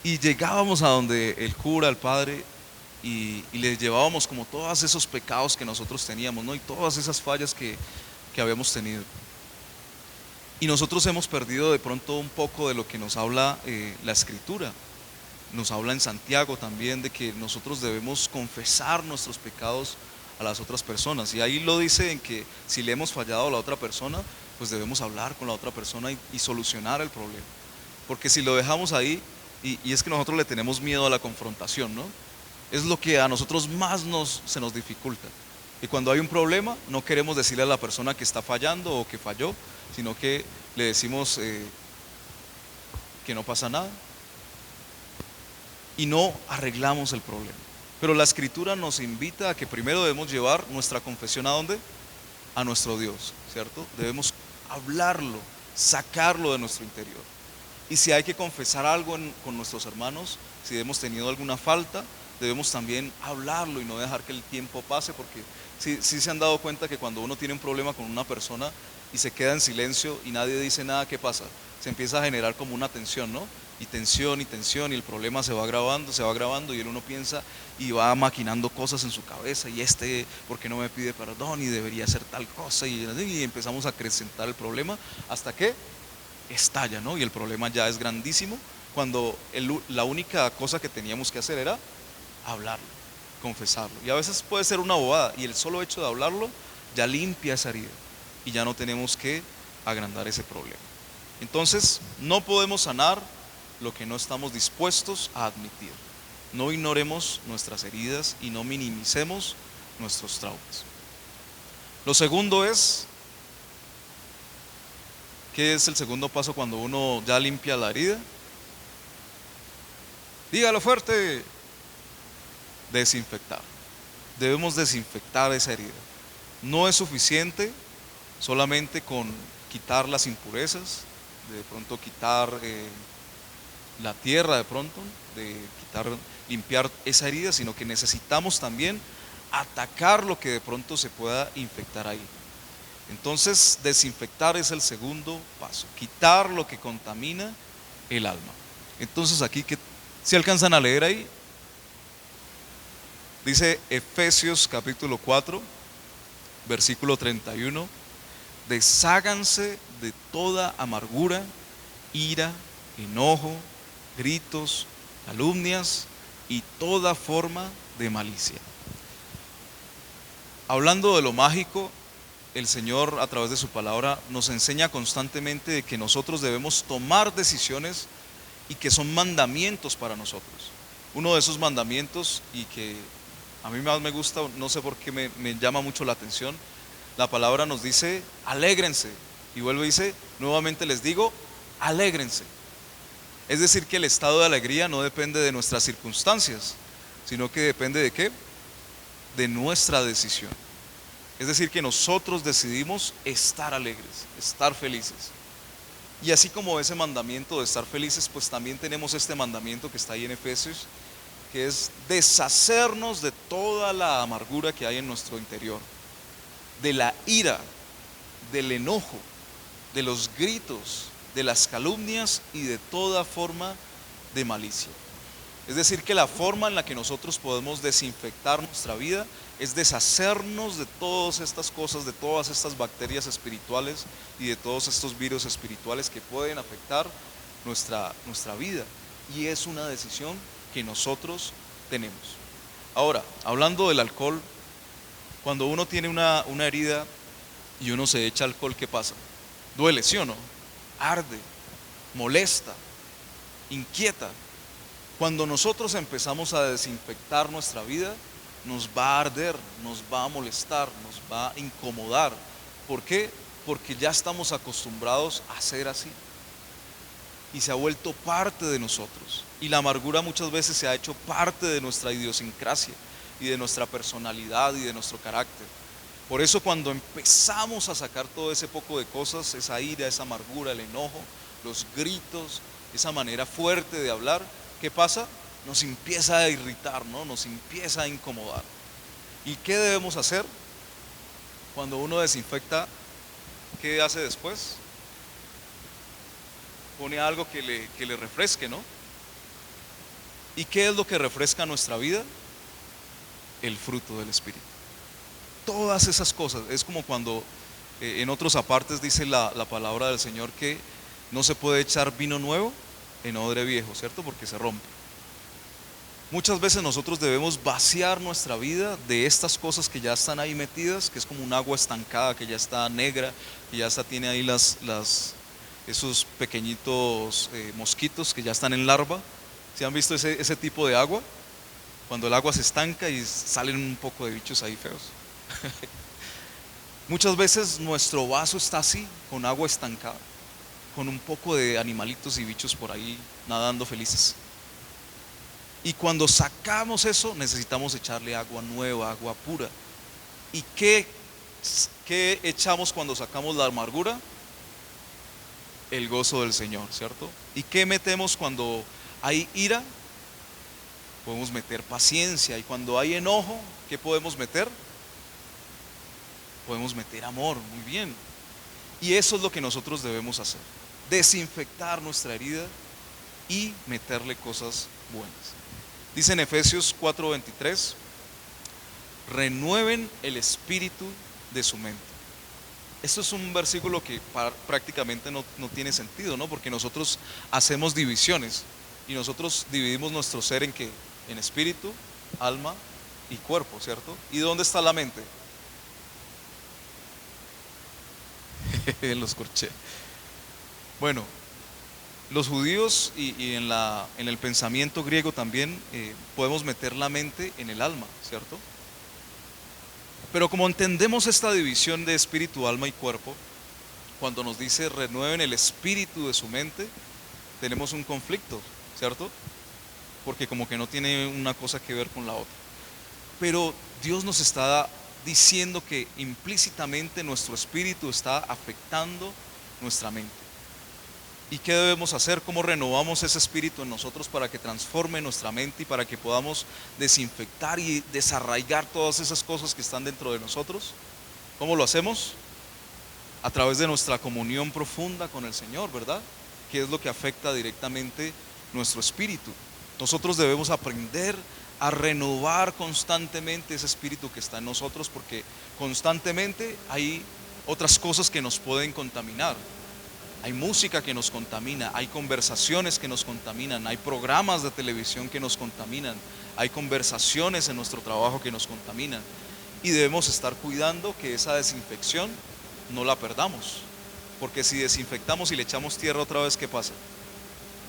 [SPEAKER 1] y llegábamos a donde el cura, el padre, y le llevábamos como todos esos pecados que nosotros teníamos, ¿no? Y todas esas fallas que habíamos tenido. Y nosotros hemos perdido de pronto un poco de lo que nos habla la Escritura. Nos habla en Santiago también de que nosotros debemos confesar nuestros pecados a las otras personas. Y ahí lo dice en que si le hemos fallado a la otra persona, pues debemos hablar con la otra persona y solucionar el problema. Porque si lo dejamos ahí, y es que nosotros le tenemos miedo a la confrontación, ¿no? Es lo que a nosotros más se nos dificulta. Y cuando hay un problema, no queremos decirle a la persona que está fallando o que falló, sino que le decimos, que no pasa nada y no arreglamos el problema. Pero la Escritura nos invita a que primero debemos llevar nuestra confesión ¿a dónde? A nuestro Dios, ¿cierto? Debemos hablarlo, sacarlo de nuestro interior. Y si hay que confesar algo con nuestros hermanos, si hemos tenido alguna falta, debemos también hablarlo y no dejar que el tiempo pase, porque sí se han dado cuenta que cuando uno tiene un problema con una persona y se queda en silencio y nadie dice nada, ¿qué pasa? Se empieza a generar como una tensión, ¿no? Y tensión y tensión, y el problema se va agravando y uno piensa y va maquinando cosas en su cabeza, y ¿por qué no me pide perdón? Y debería hacer tal cosa, y empezamos a acrecentar el problema hasta que estalla, ¿no? Y el problema ya es grandísimo, cuando la única cosa que teníamos que hacer era hablarlo, confesarlo. Y a veces puede ser una bobada, y el solo hecho de hablarlo ya limpia esa herida, y ya no tenemos que agrandar ese problema. Entonces, no podemos sanar lo que no estamos dispuestos a admitir. No ignoremos nuestras heridas y no minimicemos nuestros traumas. Lo segundo es, ¿qué es el segundo paso cuando uno ya limpia la herida? Dígalo fuerte. Desinfectar. Debemos desinfectar esa herida. No es suficiente solamente con quitar las impurezas, de pronto quitar la tierra, de pronto, limpiar esa herida, sino que necesitamos también atacar lo que de pronto se pueda infectar ahí. Entonces, desinfectar es el segundo paso, quitar lo que contamina el alma. Entonces aquí, ¿se alcanzan a leer ahí? Dice Efesios capítulo 4, versículo 31, desháganse de toda amargura, ira, enojo, gritos, calumnias y toda forma de malicia. Hablando de lo mágico, el Señor a través de su palabra nos enseña constantemente de que nosotros debemos tomar decisiones y que son mandamientos para nosotros. Uno de esos mandamientos, y que a mí más me gusta, no sé por qué me llama mucho la atención, la palabra nos dice alégrense, y vuelve y dice nuevamente les digo alégrense. Es decir, que el estado de alegría no depende de nuestras circunstancias, sino que depende ¿de qué? De nuestra decisión. Es decir, que nosotros decidimos estar alegres, estar felices. Y así como ese mandamiento de estar felices, pues también tenemos este mandamiento que está ahí en Efesios, que es deshacernos de toda la amargura que hay en nuestro interior, de la ira, del enojo, de los gritos, de las calumnias y de toda forma de malicia. Es decir, que la forma en la que nosotros podemos desinfectar nuestra vida es deshacernos de todas estas cosas, de todas estas bacterias espirituales y de todos estos virus espirituales que pueden afectar nuestra vida. Y es una decisión que nosotros tenemos. Ahora, hablando del alcohol, cuando uno tiene una herida y uno se echa alcohol, ¿qué pasa? Duele, ¿sí o no? Arde, molesta, inquieta. Cuando nosotros empezamos a desinfectar nuestra vida, nos va a arder, nos va a molestar, nos va a incomodar. ¿Por qué? Porque ya estamos acostumbrados a ser así. Y se ha vuelto parte de nosotros. Y la amargura muchas veces se ha hecho parte de nuestra idiosincrasia y de nuestra personalidad y de nuestro carácter. Por eso cuando empezamos a sacar todo ese poco de cosas, esa ira, esa amargura, el enojo, los gritos, esa manera fuerte de hablar, ¿qué pasa? Nos empieza a irritar, ¿no? Nos empieza a incomodar. ¿Y qué debemos hacer? Cuando uno desinfecta, ¿qué hace después? Pone algo que le refresque, ¿no? ¿Y qué es lo que refresca nuestra vida? El fruto del Espíritu. Todas esas cosas, es como cuando en otros apartes dice la palabra del Señor que no se puede echar vino nuevo en odre viejo, ¿cierto? Porque se rompe. Muchas veces nosotros debemos vaciar nuestra vida de estas cosas que ya están ahí metidas, que es como un agua estancada, que ya está negra, que ya tiene ahí esos pequeñitos mosquitos que ya están en larva. ¿Sí han visto ese tipo de agua? Cuando el agua se estanca y salen un poco de bichos ahí feos. Muchas veces nuestro vaso está así, con agua estancada. con un poco de animalitos y bichos por ahí nadando felices. Y cuando sacamos eso, necesitamos echarle agua nueva, agua pura. ¿Y qué echamos cuando sacamos la amargura? El gozo del Señor, ¿cierto? ¿Y qué metemos cuando hay ira? Podemos meter paciencia. Y cuando hay enojo, ¿qué podemos meter? Podemos meter amor, muy bien. Y eso es lo que nosotros debemos hacer: desinfectar nuestra herida y meterle cosas buenas. Dice en Efesios 4:23, renueven el espíritu de su mente. Esto es un versículo que prácticamente no tiene sentido, ¿no? Porque nosotros hacemos divisiones y nosotros dividimos nuestro ser en qué: en espíritu, alma y cuerpo, ¿cierto? ¿Y dónde está la mente? Los corché. Bueno, los judíos y en el pensamiento griego también podemos meter la mente en el alma, ¿cierto? Pero como entendemos esta división de espíritu, alma y cuerpo, cuando nos dice renueven el espíritu de su mente, tenemos un conflicto, ¿cierto? Porque como que no tiene una cosa que ver con la otra. Pero Dios nos está diciendo que implícitamente nuestro espíritu está afectando nuestra mente. ¿Y qué debemos hacer? ¿Cómo renovamos ese espíritu en nosotros para que transforme nuestra mente y para que podamos desinfectar y desarraigar todas esas cosas que están dentro de nosotros? ¿Cómo lo hacemos? A través de nuestra comunión profunda con el Señor, ¿verdad? Que es lo que afecta directamente nuestro espíritu. Nosotros debemos aprender a renovar constantemente ese espíritu que está en nosotros, porque constantemente hay otras cosas que nos pueden contaminar. Hay música que nos contamina, hay conversaciones que nos contaminan, hay programas de televisión que nos contaminan, hay conversaciones en nuestro trabajo que nos contaminan. Y debemos estar cuidando que esa desinfección no la perdamos. Porque si desinfectamos y le echamos tierra otra vez, ¿qué pasa?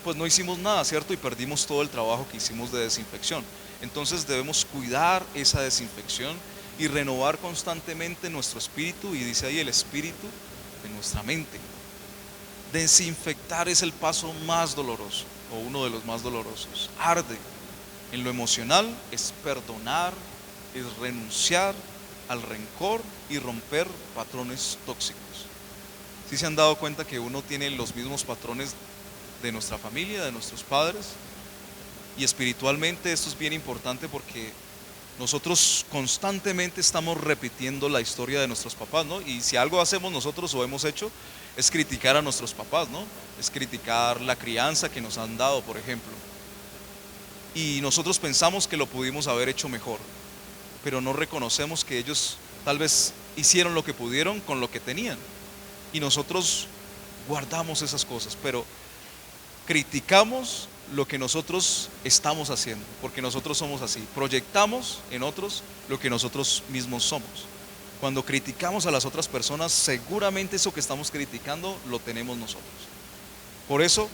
[SPEAKER 1] Pues no hicimos nada, ¿cierto? Y perdimos todo el trabajo que hicimos de desinfección. Entonces debemos cuidar esa desinfección y renovar constantemente nuestro espíritu, y dice ahí el espíritu de nuestra mente. Desinfectar es el paso más doloroso, o uno de los más dolorosos. Arde. En lo emocional es perdonar, es renunciar al rencor y romper patrones tóxicos. ¿Sí se han dado cuenta que uno tiene los mismos patrones de nuestra familia, de nuestros padres? Y espiritualmente esto es bien importante porque nosotros constantemente estamos repitiendo la historia de nuestros papás, ¿no? Y si algo hacemos nosotros o hemos hecho es criticar a nuestros papás, ¿no? Es criticar la crianza que nos han dado, por ejemplo. Y nosotros pensamos que lo pudimos haber hecho mejor, pero no reconocemos que ellos tal vez hicieron lo que pudieron con lo que tenían. Y nosotros guardamos esas cosas, pero criticamos lo que nosotros estamos haciendo, porque nosotros somos así. Proyectamos en otros lo que nosotros mismos somos. Cuando criticamos a las otras personas, seguramente eso que estamos criticando lo tenemos nosotros. Por eso,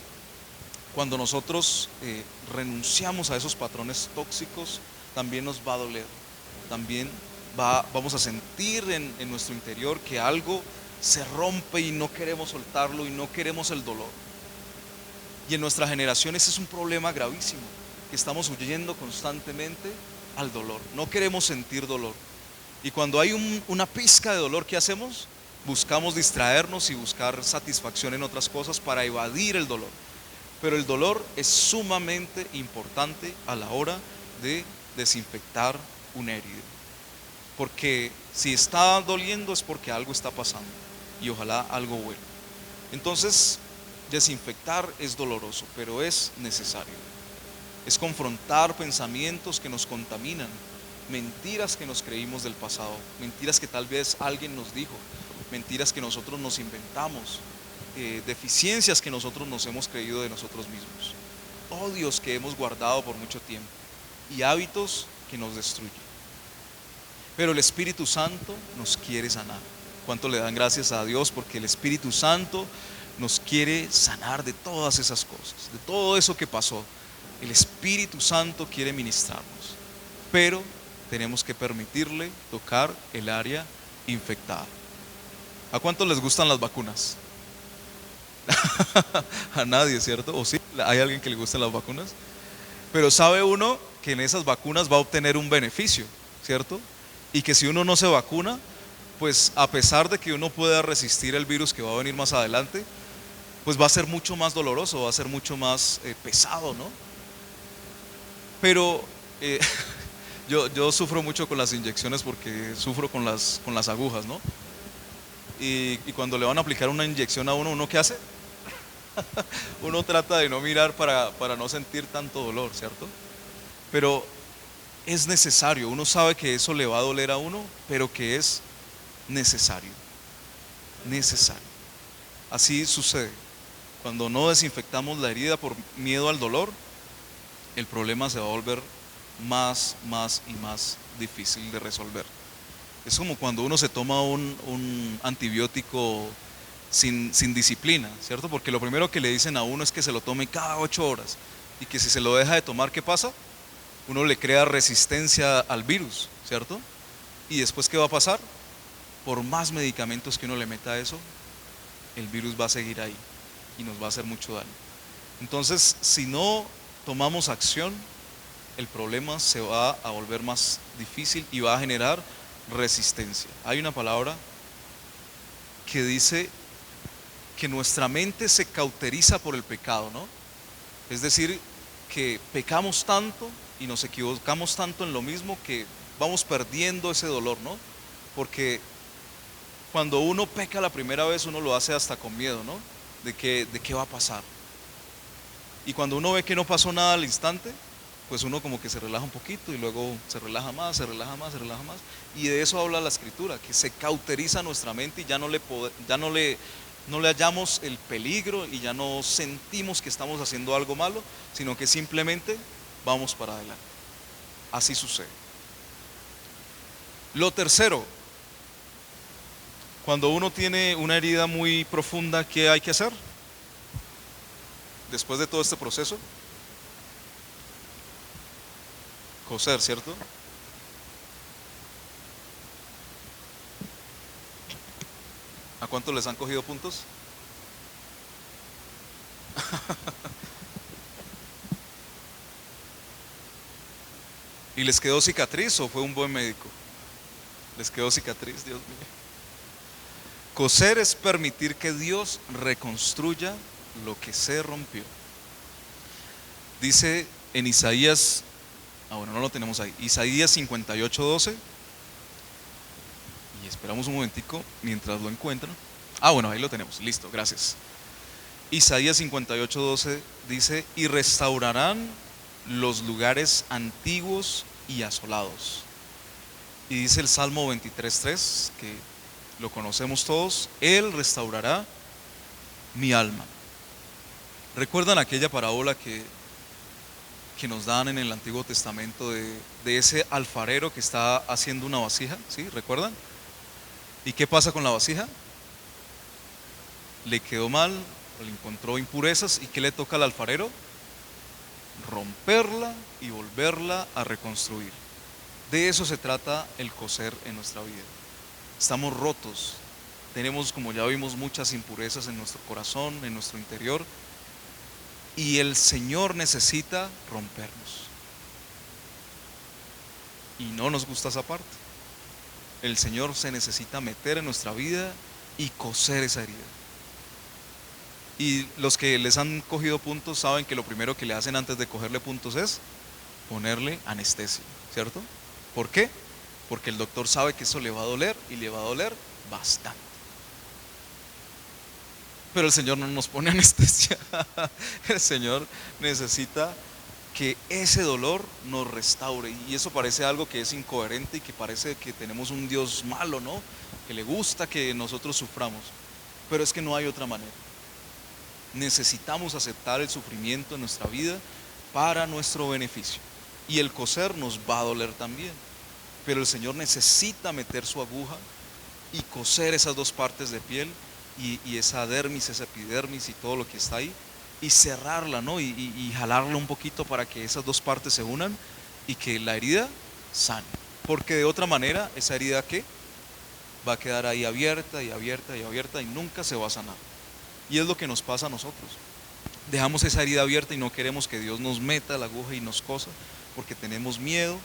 [SPEAKER 1] cuando nosotros renunciamos a esos patrones tóxicos, también nos va a doler. También vamos a sentir en nuestro interior que algo se rompe y no queremos soltarlo y no queremos el dolor. Y en nuestra generación ese es un problema gravísimo, que estamos huyendo constantemente al dolor. No queremos sentir dolor. Y cuando hay una pizca de dolor, ¿qué hacemos? Buscamos distraernos y buscar satisfacción en otras cosas para evadir el dolor. Pero el dolor es sumamente importante a la hora de desinfectar una herida. Porque si está doliendo es porque algo está pasando y ojalá algo bueno. Entonces, desinfectar es doloroso, pero es necesario. Es confrontar pensamientos que nos contaminan, mentiras que nos creímos del pasado, mentiras que tal vez alguien nos dijo, mentiras que nosotros nos inventamos, deficiencias que nosotros nos hemos creído de nosotros mismos, odios que hemos guardado por mucho tiempo y hábitos que nos destruyen. Pero el Espíritu Santo nos quiere sanar. ¿Cuánto le dan gracias a Dios porque el Espíritu Santo nos quiere sanar de todas esas cosas, de todo eso que pasó? El Espíritu Santo quiere ministrarnos, pero tenemos que permitirle tocar el área infectada. ¿A cuántos les gustan las vacunas? A nadie, ¿cierto? ¿O sí? ¿Hay alguien que le gusten las vacunas? Pero sabe uno que en esas vacunas va a obtener un beneficio, ¿cierto? Y que si uno no se vacuna, pues a pesar de que uno pueda resistir el virus que va a venir más adelante, pues va a ser mucho más doloroso, va a ser mucho más pesado, ¿no? Pero eh, yo sufro mucho con las inyecciones porque sufro con las agujas, ¿no? Y cuando le van a aplicar una inyección a uno, ¿uno qué hace? Uno trata de no mirar para no sentir tanto dolor, ¿cierto? Pero es necesario, uno sabe que eso le va a doler a uno, pero que es necesario, necesario. Así sucede. Cuando no desinfectamos la herida por miedo al dolor, el problema se va a volver más y más difícil de resolver. Es como cuando uno se toma un antibiótico sin disciplina, ¿cierto? Porque lo primero que le dicen a uno es que se lo tome cada 8 horas y que si se lo deja de tomar, ¿qué pasa? Uno le crea resistencia al virus, ¿cierto? Y después, ¿qué va a pasar? Por más medicamentos que uno le meta a eso, el virus va a seguir ahí y nos va a hacer mucho daño. Entonces, si no tomamos acción, el problema se va a volver más difícil y va a generar resistencia. Hay una palabra que dice que nuestra mente se cauteriza por el pecado, ¿no? Es decir, que pecamos tanto y nos equivocamos tanto en lo mismo que vamos perdiendo ese dolor, ¿no? Porque cuando uno peca la primera vez, uno lo hace hasta con miedo, ¿no? De qué va a pasar. Y cuando uno ve que no pasó nada al instante, pues uno como que se relaja un poquito y luego se relaja más, se relaja más, se relaja más. Y de eso habla la escritura, que se cauteriza nuestra mente y no le hallamos el peligro y ya no sentimos que estamos haciendo algo malo, sino que simplemente vamos para adelante. Así sucede. Lo tercero, cuando uno tiene una herida muy profunda, ¿qué hay que hacer? Después de todo este proceso, coser, ¿cierto? ¿A cuántos les han cogido puntos? ¿Y les quedó cicatriz o fue un buen médico? Les quedó cicatriz, Dios mío. Coser es permitir que Dios reconstruya lo que se rompió. Dice en Isaías, bueno, no lo tenemos ahí, Isaías 58:12, y esperamos un momentico mientras lo encuentran. Bueno, ahí lo tenemos, listo, gracias. Isaías 58:12 dice, y restaurarán los lugares antiguos y asolados. Y dice el Salmo 23:3, que lo conocemos todos, Él restaurará mi alma. ¿Recuerdan aquella parábola que nos dan en el Antiguo Testamento de ese alfarero que está haciendo una vasija? ¿Sí? ¿Recuerdan? ¿Y qué pasa con la vasija? Le quedó mal, le encontró impurezas, ¿y qué le toca al alfarero? Romperla y volverla a reconstruir. De eso se trata el coser en nuestra vida. Estamos rotos, tenemos, como ya vimos, muchas impurezas en nuestro corazón, en nuestro interior, y el Señor necesita rompernos. Y no nos gusta esa parte. El Señor se necesita meter en nuestra vida y coser esa herida. Y los que les han cogido puntos saben que lo primero que le hacen antes de cogerle puntos es ponerle anestesia, ¿cierto? ¿Por qué? Porque el doctor sabe que eso le va a doler y le va a doler bastante. Pero el Señor no nos pone anestesia. El Señor necesita que ese dolor nos restaure. Y eso parece algo que es incoherente y que parece que tenemos un Dios malo, ¿no? Que le gusta que nosotros suframos. Pero es que no hay otra manera. Necesitamos aceptar el sufrimiento en nuestra vida para nuestro beneficio. Y el coser nos va a doler también. Pero el Señor necesita meter su aguja y coser esas dos partes de piel y esa dermis, esa epidermis y todo lo que está ahí, y cerrarla, ¿no? Y jalarla un poquito para que esas dos partes se unan y que la herida sane. Porque de otra manera, esa herida, ¿qué? Va a quedar ahí abierta y abierta y abierta y nunca se va a sanar. Y es lo que nos pasa a nosotros. Dejamos esa herida abierta y no queremos que Dios nos meta la aguja y nos cosa, porque tenemos miedo,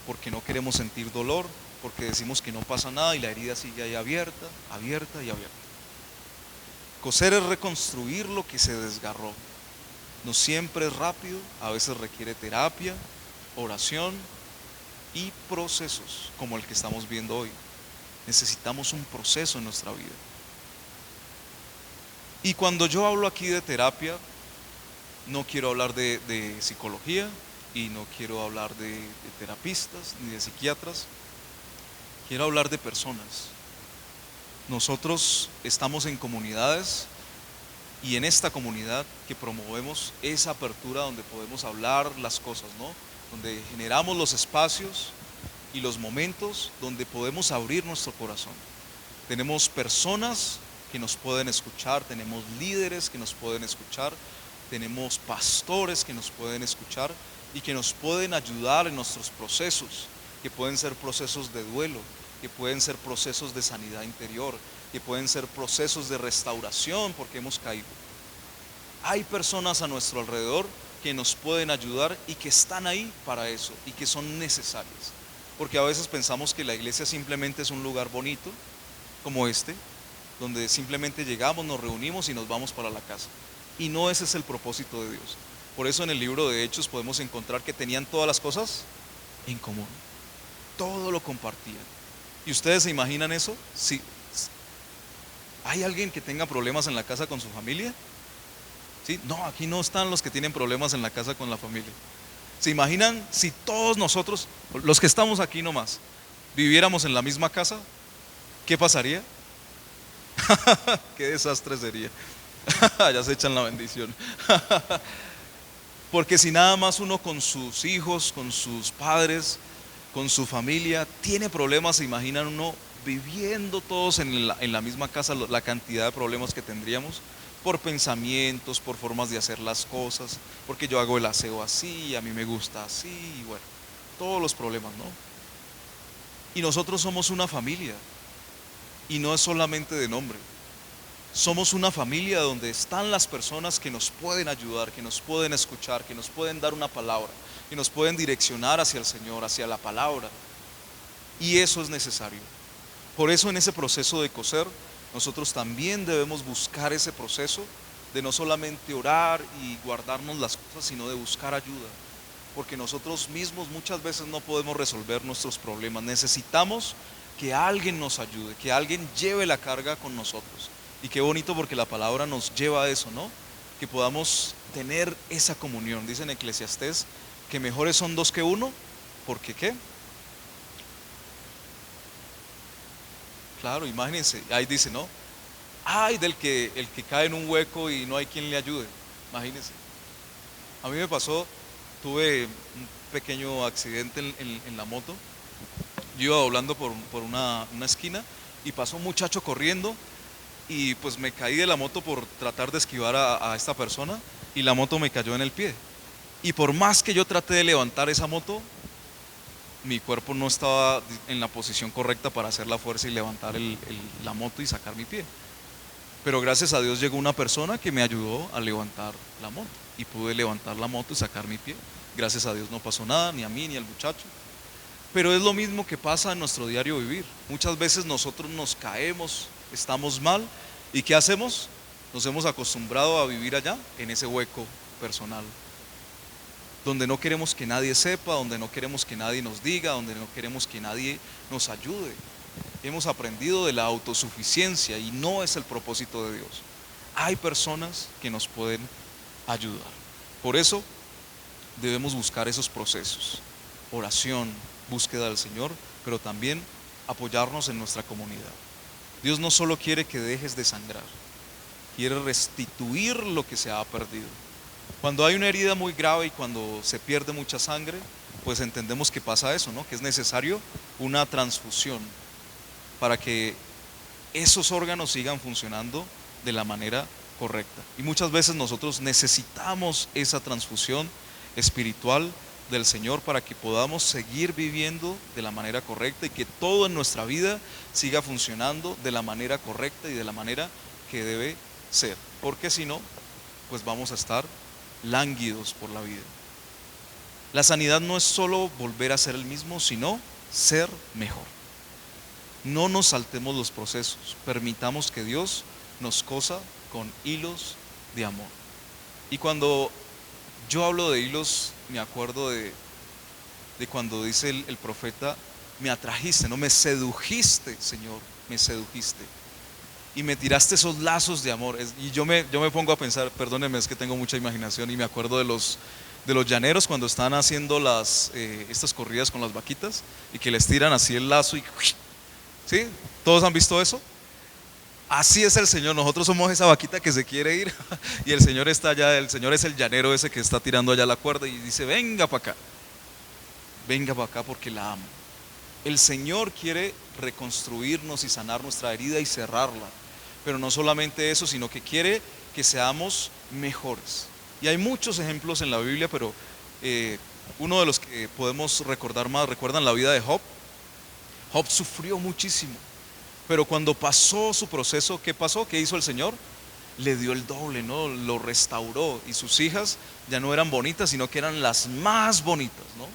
[SPEAKER 1] porque no queremos sentir dolor, porque decimos que no pasa nada y la herida sigue ahí abierta, abierta y abierta. Coser es reconstruir lo que se desgarró. No siempre es rápido, a veces requiere terapia, oración y procesos como el que estamos viendo hoy. Necesitamos un proceso en nuestra vida. Y cuando yo hablo aquí de terapia, no quiero hablar de psicología y no quiero hablar de terapistas ni de psiquiatras. Quiero hablar de personas. Nosotros estamos en comunidades y en esta comunidad que promovemos esa apertura donde podemos hablar las cosas, ¿no? Donde generamos los espacios y los momentos donde podemos abrir nuestro corazón. Tenemos personas que nos pueden escuchar, tenemos líderes que nos pueden escuchar, tenemos pastores que nos pueden escuchar y que nos pueden ayudar en nuestros procesos, que pueden ser procesos de duelo, que pueden ser procesos de sanidad interior, que pueden ser procesos de restauración porque hemos caído. Hay personas a nuestro alrededor que nos pueden ayudar y que están ahí para eso y que son necesarias. Porque a veces pensamos que la iglesia simplemente es un lugar bonito, como este, donde simplemente llegamos, nos reunimos y nos vamos para la casa. Y no ese es el propósito de Dios. Por eso en el libro de Hechos podemos encontrar que tenían todas las cosas en común. Todo lo compartían. ¿Y ustedes se imaginan eso? Sí. ¿Hay alguien que tenga problemas en la casa con su familia? ¿Sí? No, aquí no están los que tienen problemas en la casa con la familia. ¿Se imaginan si todos nosotros, los que estamos aquí nomás, viviéramos en la misma casa? ¿Qué pasaría? Qué desastre sería. Ya se echan la bendición. Porque si nada más uno con sus hijos, con sus padres, con su familia, tiene problemas, se imaginan uno viviendo todos en la misma casa, la cantidad de problemas que tendríamos por pensamientos, por formas de hacer las cosas, porque yo hago el aseo así, a mí me gusta así, y bueno, todos los problemas, ¿no? Y nosotros somos una familia, y no es solamente de nombre. Somos una familia donde están las personas que nos pueden ayudar, que nos pueden escuchar, que nos pueden dar una palabra, que nos pueden direccionar hacia el Señor, hacia la palabra. Y eso es necesario. Por eso en ese proceso de coser, nosotros también debemos buscar ese proceso de no solamente orar y guardarnos las cosas, sino de buscar ayuda. Porque nosotros mismos muchas veces no podemos resolver nuestros problemas. Necesitamos que alguien nos ayude, que alguien lleve la carga con nosotros. Y qué bonito porque la palabra nos lleva a eso, ¿no? Que podamos tener esa comunión. Dice en Eclesiastés que mejores son dos que uno, porque ¿qué? Claro, imagínense, ahí dice, ¿no? Ay, el que cae en un hueco y no hay quien le ayude. Imagínense. A mí me pasó, tuve un pequeño accidente en la moto. Yo iba doblando por una esquina y pasó un muchacho corriendo y pues me caí de la moto por tratar de esquivar a esta persona y la moto me cayó en el pie. Y por más que yo traté de levantar esa moto, mi cuerpo no estaba en la posición correcta para hacer la fuerza y levantar la moto y sacar mi pie. Pero gracias a Dios llegó una persona que me ayudó a levantar la moto y pude levantar la moto y sacar mi pie. Gracias a Dios no pasó nada, ni a mí ni al muchacho. Pero es lo mismo que pasa en nuestro diario vivir. Muchas veces nosotros nos caemos, estamos mal y ¿qué hacemos? Nos hemos acostumbrado a vivir allá, en ese hueco personal, donde no queremos que nadie sepa, donde no queremos que nadie nos diga, donde no queremos que nadie nos ayude. Hemos aprendido de la autosuficiencia y no es el propósito de Dios. Hay personas que nos pueden ayudar. Por eso debemos buscar esos procesos. Oración, búsqueda del Señor, pero también apoyarnos en nuestra comunidad. Dios no solo quiere que dejes de sangrar, quiere restituir lo que se ha perdido. Cuando hay una herida muy grave y cuando se pierde mucha sangre, pues entendemos que pasa eso, ¿no? Que es necesario una transfusión para que esos órganos sigan funcionando de la manera correcta. Y muchas veces nosotros necesitamos esa transfusión espiritual del Señor para que podamos seguir viviendo de la manera correcta y que todo en nuestra vida siga funcionando de la manera correcta y de la manera que debe ser, porque si no, pues vamos a estar lánguidos por la vida. La sanidad no es solo volver a ser el mismo, sino ser mejor. No nos saltemos los procesos, permitamos que Dios nos cosa con hilos de amor. Y cuando yo hablo de hilos, me acuerdo de cuando dice el profeta, me atrajiste, no me sedujiste, Señor, me sedujiste. Y me tiraste esos lazos de amor. Y yo me pongo a pensar, perdónenme, es que tengo mucha imaginación y me acuerdo de los llaneros cuando están haciendo estas corridas con las vaquitas y que les tiran así el lazo y ¿sí? ¿Todos han visto eso? Así es el Señor, nosotros somos esa vaquita que se quiere ir y el Señor está allá, el Señor es el llanero ese que está tirando allá la cuerda y dice, venga para acá porque la amo. El Señor quiere reconstruirnos y sanar nuestra herida y cerrarla, pero no solamente eso, sino que quiere que seamos mejores. Y hay muchos ejemplos en la Biblia, pero uno de los que podemos recordar más, ¿recuerdan la vida de Job? Job sufrió muchísimo, pero cuando pasó su proceso, ¿qué pasó? ¿Qué hizo el Señor? Le dio el doble, ¿no? Lo restauró y sus hijas ya no eran bonitas, sino que eran las más bonitas, ¿no?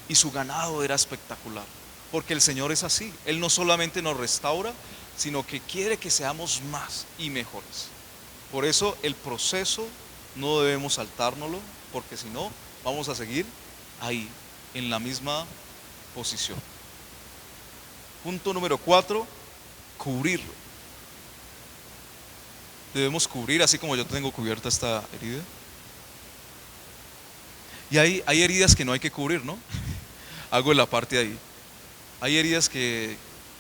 [SPEAKER 1] Y su ganado era espectacular, porque el Señor es así. Él no solamente nos restaura, sino que quiere que seamos más y mejores. Por eso el proceso no debemos saltárnoslo, porque si no, vamos a seguir ahí, en la misma posición. Punto número 4, cubrirlo. Debemos cubrir, así como yo tengo cubierta esta herida. Y hay heridas que no hay que cubrir, ¿no? Hago la parte ahí. Hay heridas que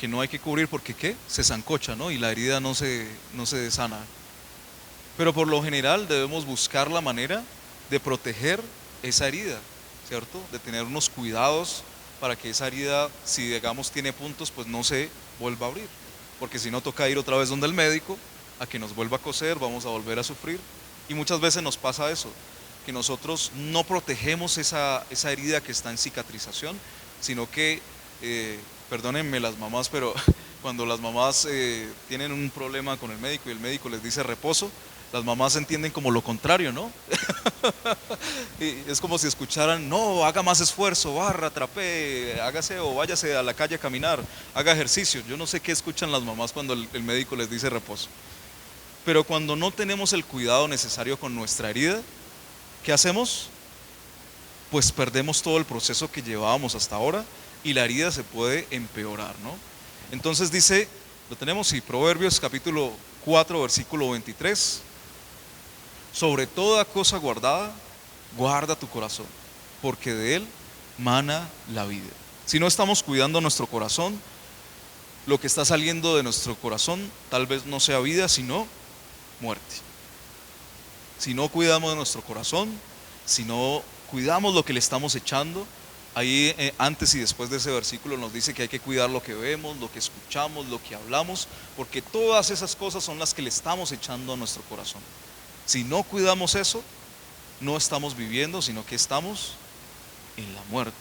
[SPEAKER 1] no hay que cubrir porque ¿qué? Se zancocha, ¿no? Y la herida no se sana. Pero por lo general debemos buscar la manera de proteger esa herida, ¿cierto? De tener unos cuidados para que esa herida, si digamos tiene puntos, pues no se vuelva a abrir. Porque si no, toca ir otra vez donde el médico a que nos vuelva a coser, vamos a volver a sufrir. Y muchas veces nos pasa eso, que nosotros no protegemos esa herida que está en cicatrización, sino que, perdónenme las mamás, pero cuando las mamás tienen un problema con el médico y el médico les dice reposo, las mamás entienden como lo contrario, ¿no? Y es como si escucharan, no, haga más esfuerzo, barra, trapee, hágase o váyase a la calle a caminar, haga ejercicio. Yo no sé qué escuchan las mamás cuando el médico les dice reposo. Pero cuando no tenemos el cuidado necesario con nuestra herida, ¿qué hacemos? Pues perdemos todo el proceso que llevábamos hasta ahora y la herida se puede empeorar, ¿no? Entonces dice, lo tenemos, sí, Proverbios capítulo 4, versículo 23. Sobre toda cosa guardada, guarda tu corazón, porque de él mana la vida. Si no estamos cuidando nuestro corazón, lo que está saliendo de nuestro corazón tal vez no sea vida, sino muerte. Si no cuidamos de nuestro corazón, si no cuidamos lo que le estamos echando, ahí antes y después de ese versículo nos dice que hay que cuidar lo que vemos, lo que escuchamos, lo que hablamos, porque todas esas cosas son las que le estamos echando a nuestro corazón. Si no cuidamos eso, no estamos viviendo, sino que estamos en la muerte.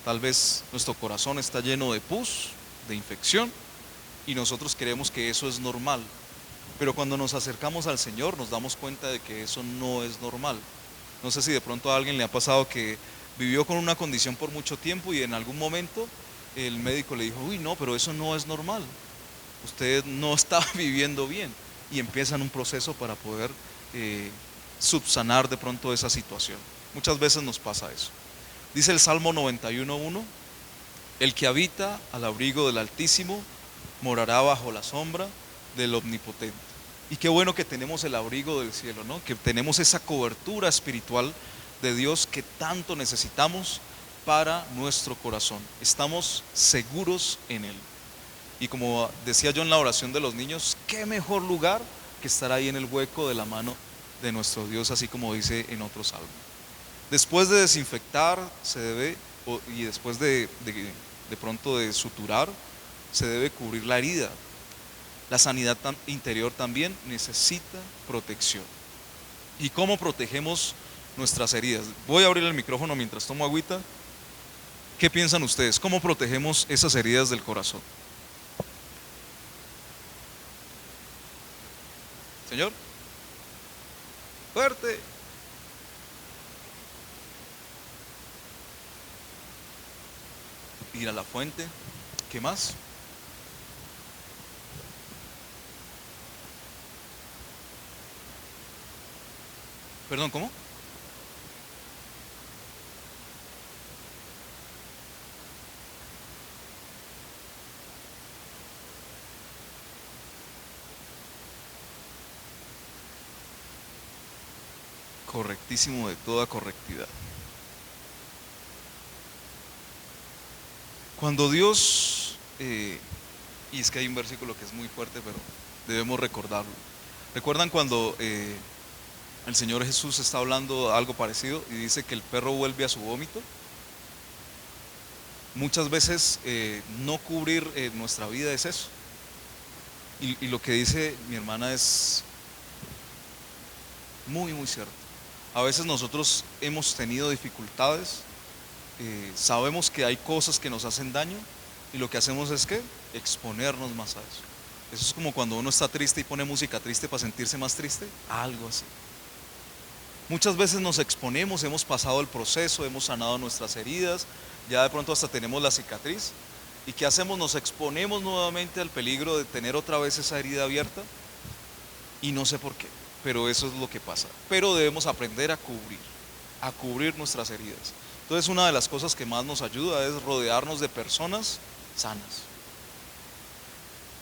[SPEAKER 1] Tal vez nuestro corazón está lleno de pus, de infección, y nosotros creemos que eso es normal. Pero cuando nos acercamos al Señor nos damos cuenta de que eso no es normal. No sé si de pronto a alguien le ha pasado que vivió con una condición por mucho tiempo y en algún momento el médico le dijo, uy, no, pero eso no es normal. Usted no está viviendo bien. Y empiezan un proceso para poder subsanar de pronto esa situación. Muchas veces nos pasa eso. Dice el Salmo 91:1, el que habita al abrigo del Altísimo morará bajo la sombra del Omnipotente. Y qué bueno que tenemos el abrigo del cielo, ¿no? Que tenemos esa cobertura espiritual de Dios que tanto necesitamos para nuestro corazón. Estamos seguros en Él. Y como decía yo en la oración de los niños, qué mejor lugar que estar ahí en el hueco de la mano de nuestro Dios, así como dice en otro salmo. Después de desinfectar se debe, y después de pronto de suturar, se debe cubrir la herida. La sanidad interior también necesita protección. ¿Y cómo protegemos nuestras heridas? Voy a abrir el micrófono mientras tomo agüita. ¿Qué piensan ustedes? ¿Cómo protegemos esas heridas del corazón? Señor, fuerte. Ir a la fuente. ¿Qué más? Perdón, ¿cómo? Correctísimo, de toda correctidad. Cuando Dios, y es que hay un versículo que es muy fuerte, pero debemos recordarlo. ¿Recuerdan cuando el Señor Jesús está hablando algo parecido y dice que el perro vuelve a su vómito? Muchas veces no cubrir nuestra vida es eso. Y lo que dice mi hermana es muy, muy cierto. A veces nosotros hemos tenido dificultades, sabemos que hay cosas que nos hacen daño y lo que hacemos es que exponernos más a eso. Eso es como cuando uno está triste y pone música triste para sentirse más triste, algo así. Muchas veces nos exponemos, hemos pasado el proceso, hemos sanado nuestras heridas, ya de pronto hasta tenemos la cicatriz. ¿Y qué hacemos? Nos exponemos nuevamente al peligro de tener otra vez esa herida abierta y no sé por qué, pero eso es lo que pasa. Pero debemos aprender a cubrir nuestras heridas. Entonces una de las cosas que más nos ayuda es rodearnos de personas sanas.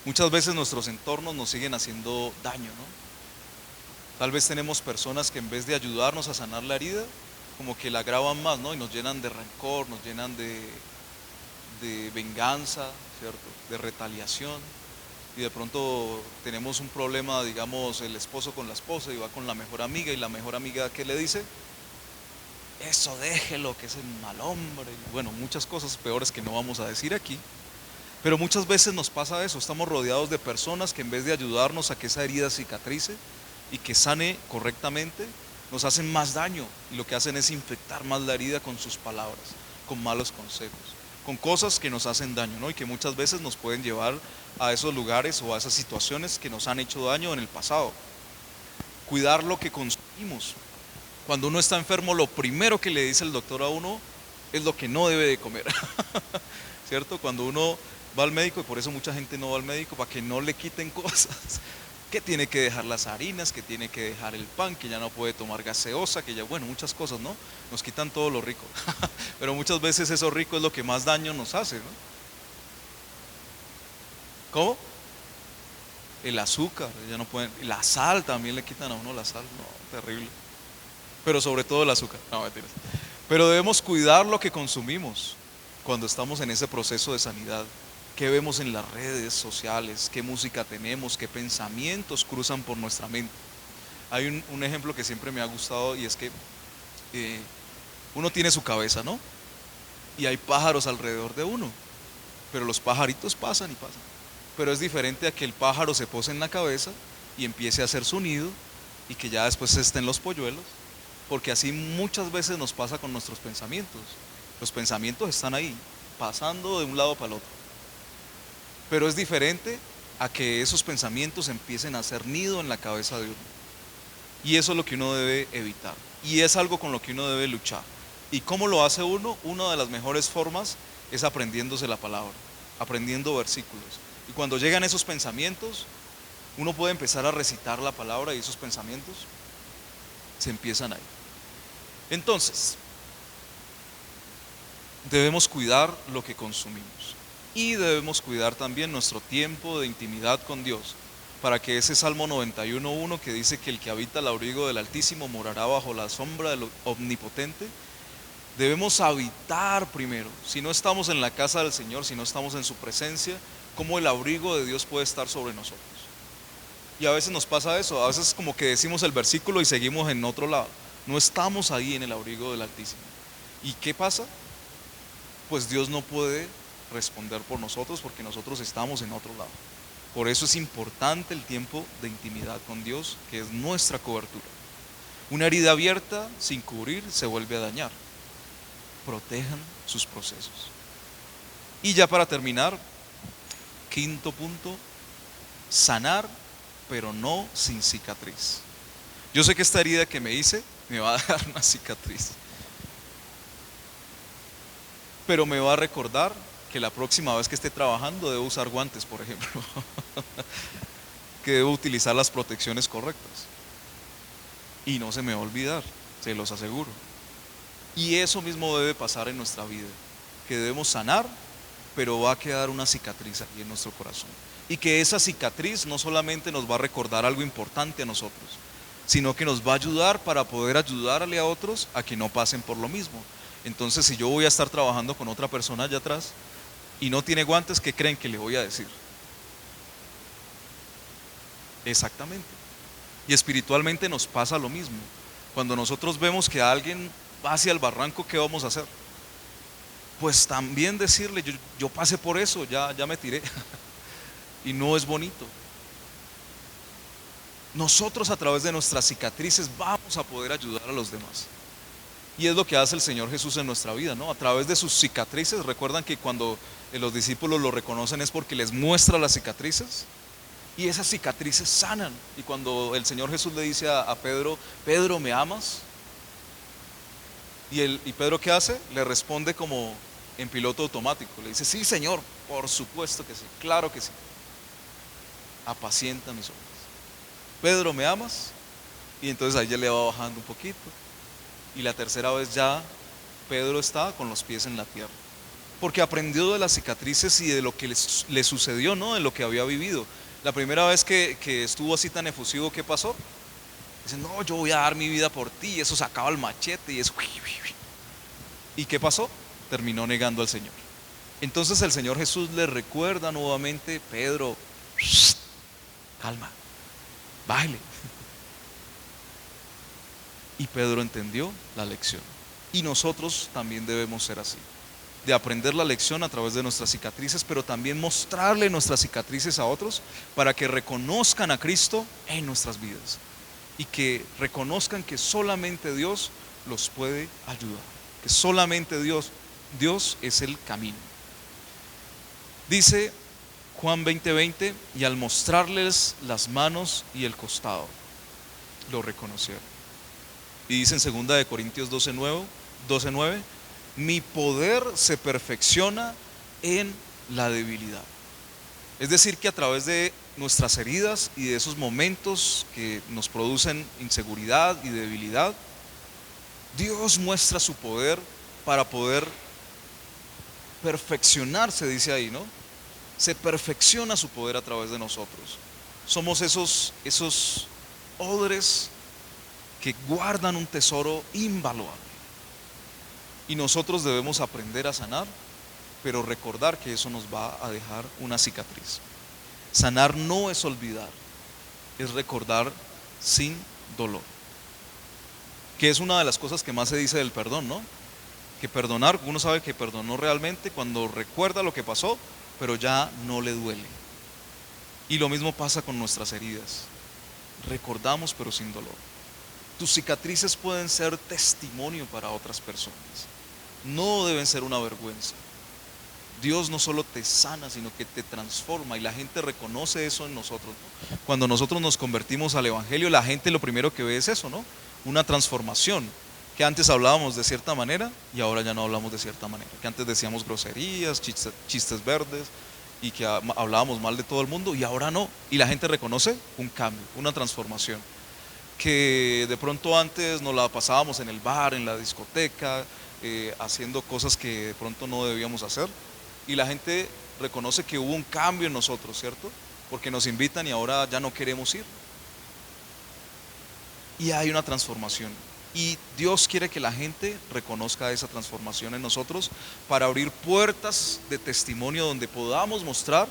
[SPEAKER 1] Muchas veces nuestros entornos nos siguen haciendo daño, ¿no? Tal vez tenemos personas que en vez de ayudarnos a sanar la herida, como que la agravan más, ¿no? Y nos llenan de rencor, nos llenan de venganza, ¿cierto? De retaliación. Y de pronto tenemos un problema, digamos, el esposo con la esposa y va con la mejor amiga y la mejor amiga, ¿qué le dice? Eso déjelo, que es un mal hombre. Y bueno, muchas cosas peores que no vamos a decir aquí. Pero muchas veces nos pasa eso, estamos rodeados de personas que en vez de ayudarnos a que esa herida cicatrice y que sane correctamente, nos hacen más daño y lo que hacen es infectar más la herida con sus palabras, con malos consejos, con cosas que nos hacen daño, ¿no? Y que muchas veces nos pueden llevar a esos lugares o a esas situaciones que nos han hecho daño en el pasado. Cuidar lo que consumimos. Cuando uno está enfermo, lo primero que le dice el doctor a uno es lo que no debe de comer, ¿cierto? Cuando uno va al médico, y por eso mucha gente no va al médico, para que no le quiten cosas, que tiene que dejar las harinas, que tiene que dejar el pan, que ya no puede tomar gaseosa, que ya, bueno, muchas cosas, ¿no? Nos quitan todo lo rico, pero muchas veces eso rico es lo que más daño nos hace, ¿no? ¿Cómo? El azúcar, ya no pueden, la sal también le quitan a uno la sal, no, terrible. Pero sobre todo el azúcar, no, mentiras. Pero debemos cuidar lo que consumimos cuando estamos en ese proceso de sanidad. ¿Qué vemos en las redes sociales? ¿Qué música tenemos? ¿Qué pensamientos cruzan por nuestra mente? Hay un ejemplo que siempre me ha gustado y es que eh, uno tiene su cabeza, ¿no? Y hay pájaros alrededor de uno, pero los pajaritos pasan y pasan. Pero es diferente a que el pájaro se pose en la cabeza y empiece a hacer su nido y que ya después estén los polluelos, porque así muchas veces nos pasa con nuestros pensamientos. Los pensamientos están ahí, pasando de un lado para el otro. Pero es diferente a que esos pensamientos empiecen a hacer nido en la cabeza de uno. Y eso es lo que uno debe evitar. Y es algo con lo que uno debe luchar. ¿Y cómo lo hace uno? Una de las mejores formas es aprendiéndose la palabra, aprendiendo versículos. Y cuando llegan esos pensamientos, uno puede empezar a recitar la palabra y esos pensamientos se empiezan a ir. Entonces, debemos cuidar lo que consumimos y debemos cuidar también nuestro tiempo de intimidad con Dios, para que ese Salmo 91:1 que dice que el que habita al abrigo del Altísimo morará bajo la sombra del Omnipotente, debemos habitar primero. Si no estamos en la casa del Señor, si no estamos en su presencia, ¿cómo el abrigo de Dios puede estar sobre nosotros? Y a veces nos pasa eso, a veces como que decimos el versículo y seguimos en otro lado. No estamos ahí en el abrigo del Altísimo. ¿Y qué pasa? Pues Dios no puede responder por nosotros porque nosotros estamos en otro lado. Por eso es importante el tiempo de intimidad con Dios, que es nuestra cobertura. Una herida abierta sin cubrir se vuelve a dañar. Protejan sus procesos. Y ya para terminar, quinto punto, sanar pero no sin cicatriz. Yo sé que esta herida que me hice me va a dar una cicatriz, pero me va a recordar que la próxima vez que esté trabajando debo usar guantes, por ejemplo, que debo utilizar las protecciones correctas. Y no se me va a olvidar, se los aseguro. Y eso mismo debe pasar en nuestra vida, que debemos sanar, pero va a quedar una cicatriz aquí en nuestro corazón. Y que esa cicatriz no solamente nos va a recordar algo importante a nosotros, sino que nos va a ayudar para poder ayudarle a otros a que no pasen por lo mismo. Entonces, si yo voy a estar trabajando con otra persona allá atrás y no tiene guantes, ¿qué creen que le voy a decir? Exactamente. Y espiritualmente nos pasa lo mismo. Cuando nosotros vemos que alguien va hacia el barranco, ¿qué vamos a hacer? Pues también decirle, yo pasé por eso, ya me tiré. Y no es bonito. Nosotros a través de nuestras cicatrices vamos a poder ayudar a los demás. Y es lo que hace el Señor Jesús en nuestra vida, ¿no? A través de sus cicatrices. Recuerdan que cuando los discípulos lo reconocen es porque les muestra las cicatrices. Y esas cicatrices sanan. Y cuando el Señor Jesús le dice a Pedro, Pedro, ¿me amas? Y Pedro, ¿qué hace? Le responde como en piloto automático. Le dice, sí, Señor, por supuesto que sí, claro que sí. Apacienta mis ovejas. Pedro, ¿me amas? Y entonces ahí ya le va bajando un poquito. Y la tercera vez ya Pedro está con los pies en la tierra. Porque aprendió de las cicatrices y de lo que le sucedió, ¿no? De lo que había vivido. La primera vez que estuvo así tan efusivo, ¿qué pasó? Dice, no, yo voy a dar mi vida por ti. Y eso sacaba el machete y eso. ¿Y qué pasó? Terminó negando al Señor. Entonces el Señor Jesús le recuerda nuevamente, Pedro, calma, bájale. Y Pedro entendió la lección. Y nosotros también debemos ser así, de aprender la lección a través de nuestras cicatrices, pero también mostrarle nuestras cicatrices a otros para que reconozcan a Cristo en nuestras vidas y que reconozcan que solamente Dios los puede ayudar, que solamente Dios es el camino. Dice Juan 20:20, y al mostrarles las manos y el costado, lo reconocieron. Y dice en 2 Corintios 12:9, mi poder se perfecciona en la debilidad. Es decir, que a través de nuestras heridas y de esos momentos que nos producen inseguridad y debilidad, Dios muestra su poder para poder perfeccionarse, dice ahí, ¿no? Se perfecciona su poder a través de nosotros. Somos esos odres que guardan un tesoro invaluable. Y nosotros debemos aprender a sanar, pero recordar que eso nos va a dejar una cicatriz. Sanar no es olvidar, es recordar sin dolor. Que es una de las cosas que más se dice del perdón, ¿no? Que perdonar, uno sabe que perdonó realmente cuando recuerda lo que pasó, pero ya no le duele. Y lo mismo pasa con nuestras heridas. Recordamos pero sin dolor. Tus cicatrices pueden ser testimonio para otras personas. No deben ser una vergüenza. Dios no solo te sana, sino que te transforma y la gente reconoce eso en nosotros, ¿no? Cuando nosotros nos convertimos al Evangelio, la gente lo primero que ve es eso, ¿no? Una transformación. Que antes hablábamos de cierta manera y ahora ya no hablamos de cierta manera. Que antes decíamos groserías, chistes verdes y que hablábamos mal de todo el mundo y ahora no. Y la gente reconoce un cambio, una transformación. Que de pronto antes nos la pasábamos en el bar, en la discoteca, haciendo cosas que de pronto no debíamos hacer. Y la gente reconoce que hubo un cambio en nosotros, ¿cierto? Porque nos invitan y ahora ya no queremos ir. Y hay una transformación. Y Dios quiere que la gente reconozca esa transformación en nosotros para abrir puertas de testimonio donde podamos mostrar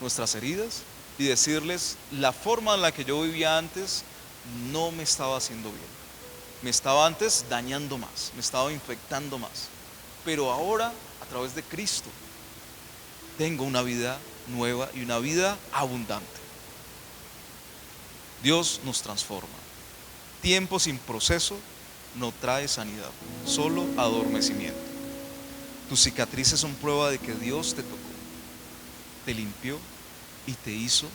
[SPEAKER 1] nuestras heridas y decirles, la forma en la que yo vivía antes no me estaba haciendo bien. Me estaba antes dañando más, me estaba infectando más. Pero ahora, a través de Cristo, tengo una vida nueva y una vida abundante. Dios nos transforma. Tiempo sin proceso no trae sanidad, solo adormecimiento. Tus cicatrices son prueba de que Dios te tocó, te limpió y te hizo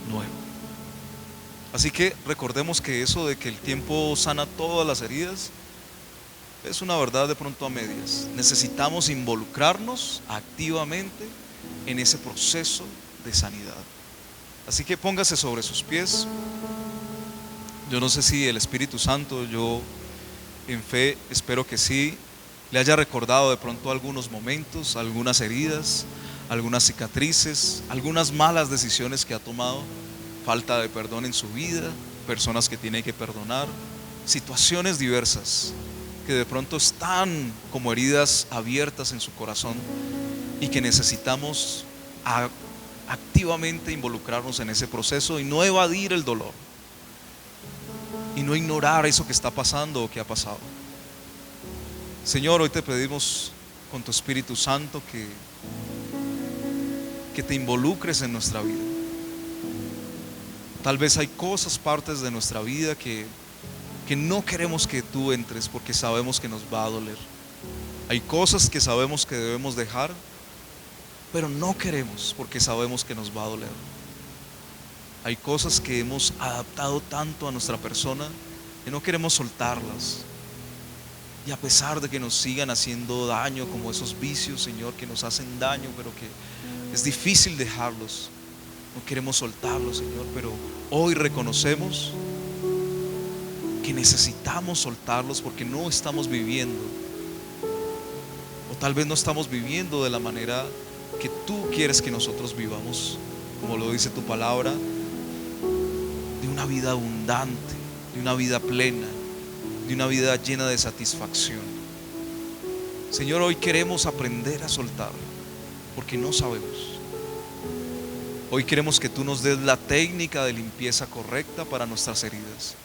[SPEAKER 1] nuevo. Así que recordemos que eso de que el tiempo sana todas las heridas es una verdad de pronto a medias. Necesitamos involucrarnos activamente en ese proceso de sanidad. Así que póngase sobre sus pies. Yo no sé si el Espíritu Santo, yo en fe espero que sí, le haya recordado de pronto algunos momentos, algunas heridas, algunas cicatrices, algunas malas decisiones que ha tomado, falta de perdón en su vida, personas que tiene que perdonar, situaciones diversas que de pronto están como heridas abiertas en su corazón y que necesitamos activamente involucrarnos en ese proceso y no evadir el dolor y no ignorar eso que está pasando o que ha pasado. Señor, hoy te pedimos con tu Espíritu Santo que te involucres en nuestra vida. Tal vez hay cosas, partes de nuestra vida que no queremos que tú entres porque sabemos que nos va a doler. Hay cosas que sabemos que debemos dejar, pero no queremos porque sabemos que nos va a doler. Hay cosas que hemos adaptado tanto a nuestra persona que no queremos soltarlas. Y a pesar de que nos sigan haciendo daño, como esos vicios, Señor, que nos hacen daño, pero que es difícil dejarlos, no queremos soltarlos, Señor, pero hoy reconocemos que necesitamos soltarlos porque no estamos viviendo, o tal vez no estamos viviendo de la manera que tú quieres que nosotros vivamos, como lo dice tu palabra, de una vida abundante, de una vida plena, de una vida llena de satisfacción. Señor, hoy queremos aprender a soltar porque no sabemos. Hoy queremos que tú nos des la técnica de limpieza correcta para nuestras heridas.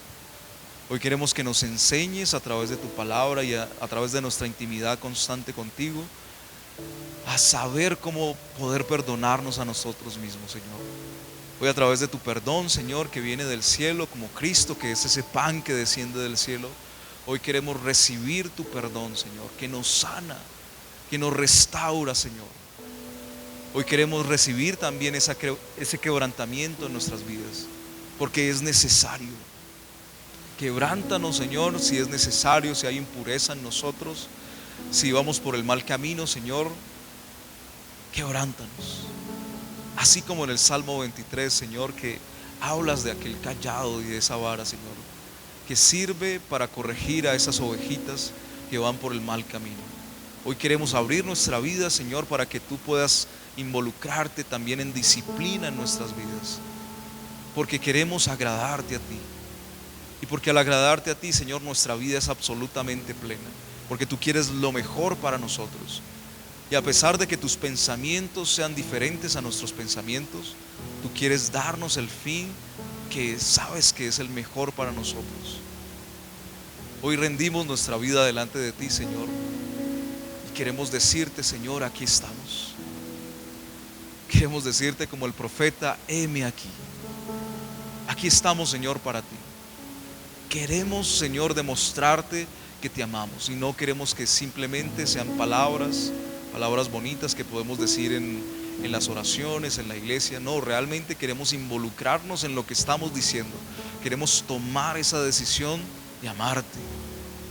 [SPEAKER 1] Hoy queremos que nos enseñes a través de tu palabra y a través de nuestra intimidad constante contigo a saber cómo poder perdonarnos a nosotros mismos, Señor. Hoy a través de tu perdón, Señor, que viene del cielo como Cristo, que es ese pan que desciende del cielo, hoy queremos recibir tu perdón, Señor, que nos sana, que nos restaura, Señor. Hoy queremos recibir también ese quebrantamiento en nuestras vidas, porque es necesario. Quebrántanos, Señor, si es necesario, si hay impureza en nosotros, si vamos por el mal camino, Señor, quebrántanos. Así como en el Salmo 23, Señor, que hablas de aquel cayado y de esa vara, Señor, que sirve para corregir a esas ovejitas que van por el mal camino. Hoy queremos abrir nuestra vida, Señor, para que tú puedas involucrarte también en disciplina en nuestras vidas, porque queremos agradarte a ti. Y porque al agradarte a ti, Señor, nuestra vida es absolutamente plena, porque tú quieres lo mejor para nosotros. Y a pesar de que tus pensamientos sean diferentes a nuestros pensamientos, tú quieres darnos el fin que sabes que es el mejor para nosotros. Hoy rendimos nuestra vida delante de ti, Señor, y queremos decirte, Señor, aquí estamos. Queremos decirte como el profeta, heme aquí. Aquí estamos, Señor, para ti. Queremos, Señor, demostrarte que te amamos y no queremos que simplemente sean palabras bonitas que podemos decir en las oraciones, en la iglesia. No, realmente queremos involucrarnos en lo que estamos diciendo. Queremos tomar esa decisión de amarte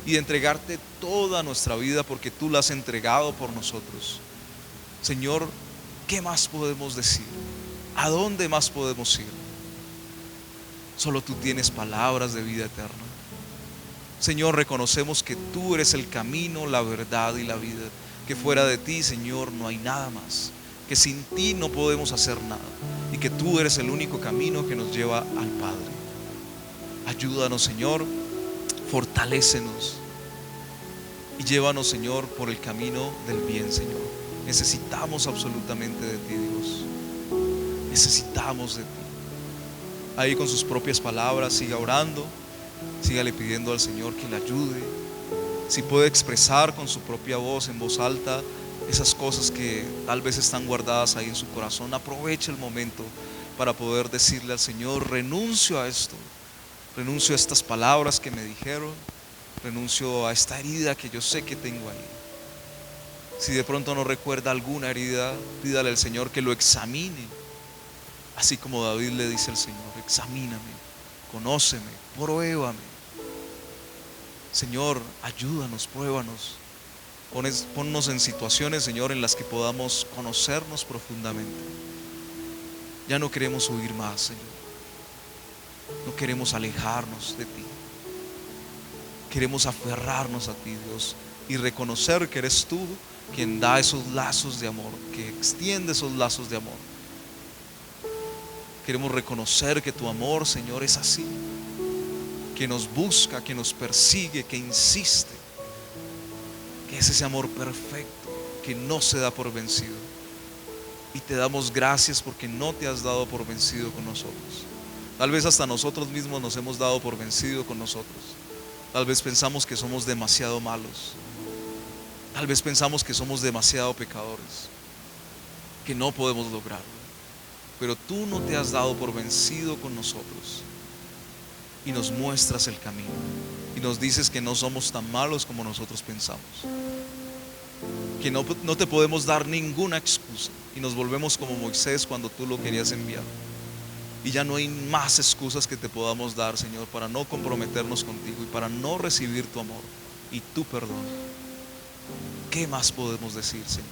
[SPEAKER 1] y de entregarte toda nuestra vida porque tú la has entregado por nosotros. Señor, ¿qué más podemos decir? ¿A dónde más podemos ir? Solo tú tienes palabras de vida eterna. Señor, reconocemos que tú eres el camino, la verdad y la vida, que fuera de ti, Señor, no hay nada más, que sin ti no podemos hacer nada y que tú eres el único camino que nos lleva al Padre. Ayúdanos, Señor, fortalécenos y llévanos, Señor, por el camino del bien, Señor. Necesitamos absolutamente de ti, Dios. Necesitamos de ti. Ahí con sus propias palabras siga orando, sígale pidiendo al Señor que le ayude. Si puede expresar con su propia voz en voz alta esas cosas que tal vez están guardadas ahí en su corazón, aproveche el momento para poder decirle al Señor: renuncio a esto, renuncio a estas palabras que me dijeron, renuncio a esta herida que yo sé que tengo ahí. Si de pronto no recuerda alguna herida, pídale al Señor que lo examine. Así como David le dice al Señor: examíname, conóceme, pruébame. Señor, ayúdanos, pruébanos. Ponnos en situaciones, Señor, en las que podamos conocernos profundamente. Ya no queremos huir más, Señor. No queremos alejarnos de ti. Queremos aferrarnos a ti, Dios, y reconocer que eres tú quien da esos lazos de amor, que extiende esos lazos de amor. Queremos reconocer que tu amor, Señor, es así, que nos busca, que nos persigue, que insiste, que es ese amor perfecto, que no se da por vencido. Y te damos gracias porque no te has dado por vencido con nosotros. Tal vez hasta nosotros mismos nos hemos dado por vencido con nosotros. Tal vez pensamos que somos demasiado malos. Tal vez pensamos que somos demasiado pecadores, que no podemos lograrlo. Pero tú no te has dado por vencido con nosotros. Y nos muestras el camino. Y nos dices que no somos tan malos como nosotros pensamos. Que no te podemos dar ninguna excusa. Y nos volvemos como Moisés cuando tú lo querías enviar. Y ya no hay más excusas que te podamos dar, Señor, para no comprometernos contigo y para no recibir tu amor y tu perdón. ¿Qué más podemos decir, Señor?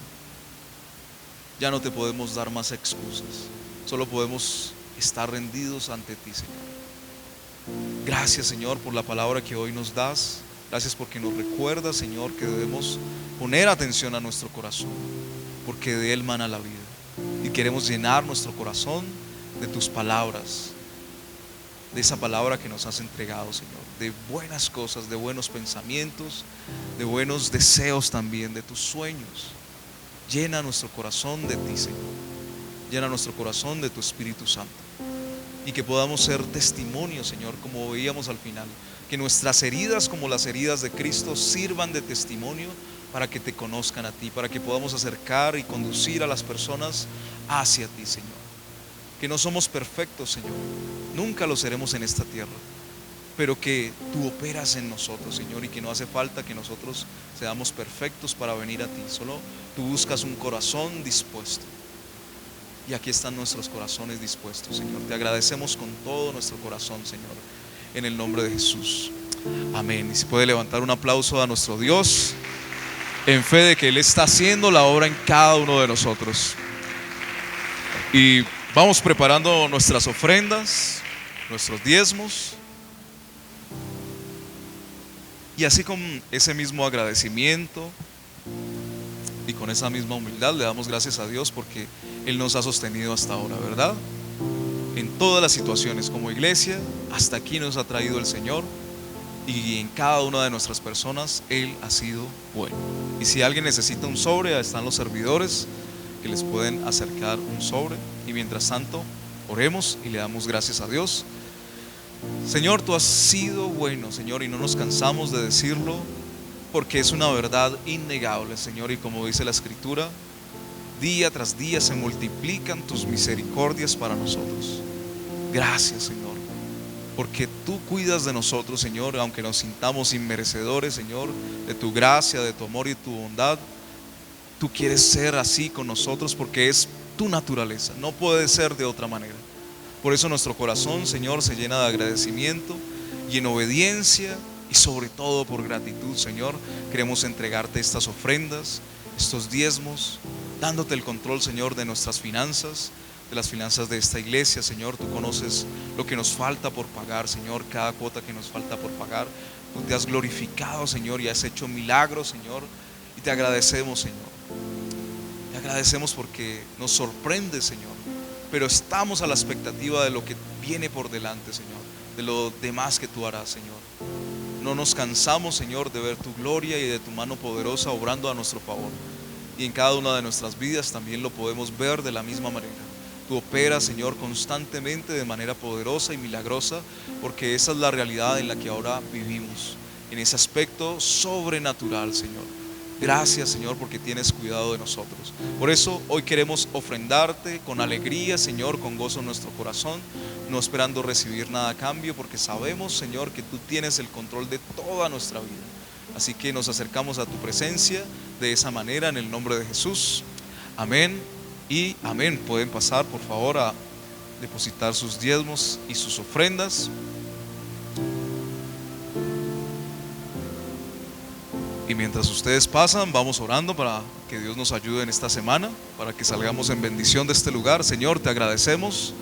[SPEAKER 1] Ya no te podemos dar más excusas. Solo podemos estar rendidos ante ti, Señor. Gracias, Señor, por la palabra que hoy nos das. Gracias porque nos recuerdas, Señor, que debemos poner atención a nuestro corazón, porque de él mana la vida. Y queremos llenar nuestro corazón de tus palabras, de esa palabra que nos has entregado, Señor, de buenas cosas, de buenos pensamientos, de buenos deseos también, de tus sueños. Llena nuestro corazón de ti, Señor. Llena nuestro corazón de tu Espíritu Santo. Y que podamos ser testimonios, Señor, como veíamos al final. Que nuestras heridas, como las heridas de Cristo, sirvan de testimonio para que te conozcan a ti, para que podamos acercar y conducir a las personas hacia ti, Señor. Que no somos perfectos, Señor, nunca lo seremos en esta tierra, pero que tú operas en nosotros, Señor, y que no hace falta que nosotros seamos perfectos para venir a ti. Solo tú buscas un corazón dispuesto. Y aquí están nuestros corazones dispuestos, Señor. Te agradecemos con todo nuestro corazón, Señor, en el nombre de Jesús. Amén. Y si puede levantar un aplauso a nuestro Dios, en fe de que Él está haciendo la obra en cada uno de nosotros. Y vamos preparando nuestras ofrendas, nuestros diezmos. Y así con ese mismo agradecimiento y con esa misma humildad le damos gracias a Dios porque Él nos ha sostenido hasta ahora, ¿verdad? En todas las situaciones como iglesia, hasta aquí nos ha traído el Señor. Y en cada una de nuestras personas Él ha sido bueno. Y si alguien necesita un sobre, ahí están los servidores que les pueden acercar un sobre. Y mientras tanto, oremos y le damos gracias a Dios. Señor, tú has sido bueno, Señor, y no nos cansamos de decirlo porque es una verdad innegable, Señor. Y como dice la Escritura, día tras día se multiplican tus misericordias para nosotros. Gracias, Señor, porque tú cuidas de nosotros, Señor, aunque nos sintamos inmerecedores, Señor, de tu gracia, de tu amor y tu bondad. Tú quieres ser así con nosotros porque es tu naturaleza, no puede ser de otra manera. Por eso nuestro corazón, Señor, se llena de agradecimiento y en obediencia y sobre todo por gratitud, Señor, queremos entregarte estas ofrendas, estos diezmos, dándote el control, Señor, de nuestras finanzas, de las finanzas de esta iglesia, Señor. Tú conoces lo que nos falta por pagar, Señor, cada cuota que nos falta por pagar. Tú te has glorificado, Señor, y has hecho milagros, Señor, y te agradecemos, Señor. Te agradecemos porque nos sorprende, Señor, pero estamos a la expectativa de lo que viene por delante, Señor, de lo demás que tú harás, Señor. No nos cansamos, Señor, de ver tu gloria y de tu mano poderosa obrando a nuestro favor. Y en cada una de nuestras vidas también lo podemos ver de la misma manera. Tú operas, Señor, constantemente de manera poderosa y milagrosa, porque esa es la realidad en la que ahora vivimos, en ese aspecto sobrenatural, Señor. Gracias, Señor, porque tienes cuidado de nosotros. Por eso hoy queremos ofrendarte con alegría, Señor, con gozo en nuestro corazón, no esperando recibir nada a cambio, porque sabemos, Señor, que tú tienes el control de toda nuestra vida. Así que nos acercamos a tu presencia de esa manera en el nombre de Jesús. Amén y amén. Pueden pasar, por favor, a depositar sus diezmos y sus ofrendas. Y mientras ustedes pasan, vamos orando para que Dios nos ayude en esta semana, para que salgamos en bendición de este lugar. Señor, te agradecemos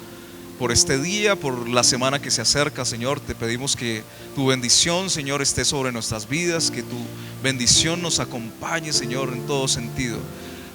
[SPEAKER 1] por este día, por la semana que se acerca. Señor, te pedimos que tu bendición, Señor, esté sobre nuestras vidas, que tu bendición nos acompañe, Señor, en todo sentido.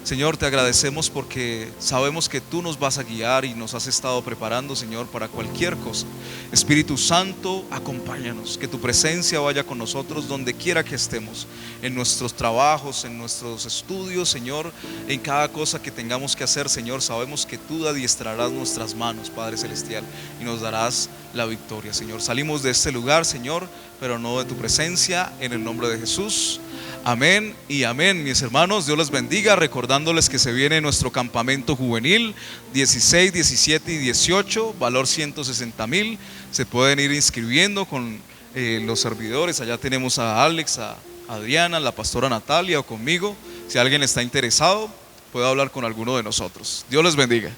[SPEAKER 1] Señor, te agradecemos porque sabemos que tú nos vas a guiar y nos has estado preparando, Señor, para cualquier cosa. Espíritu Santo, acompáñanos, que tu presencia vaya con nosotros donde quiera que estemos, en nuestros trabajos, en nuestros estudios, Señor, en cada cosa que tengamos que hacer, Señor. Sabemos que tú adiestrarás nuestras manos, Padre Celestial, y nos darás la victoria, Señor. Salimos de este lugar, Señor, pero no de tu presencia, en el nombre de Jesús. Amén y amén, mis hermanos. Dios les bendiga, recordándoles que se viene nuestro campamento juvenil 16, 17 y 18, valor 160,000. Se pueden ir inscribiendo con los servidores. Allá tenemos a Alex, a Adriana, la pastora Natalia o conmigo. Si alguien está interesado, puede hablar con alguno de nosotros. Dios les bendiga.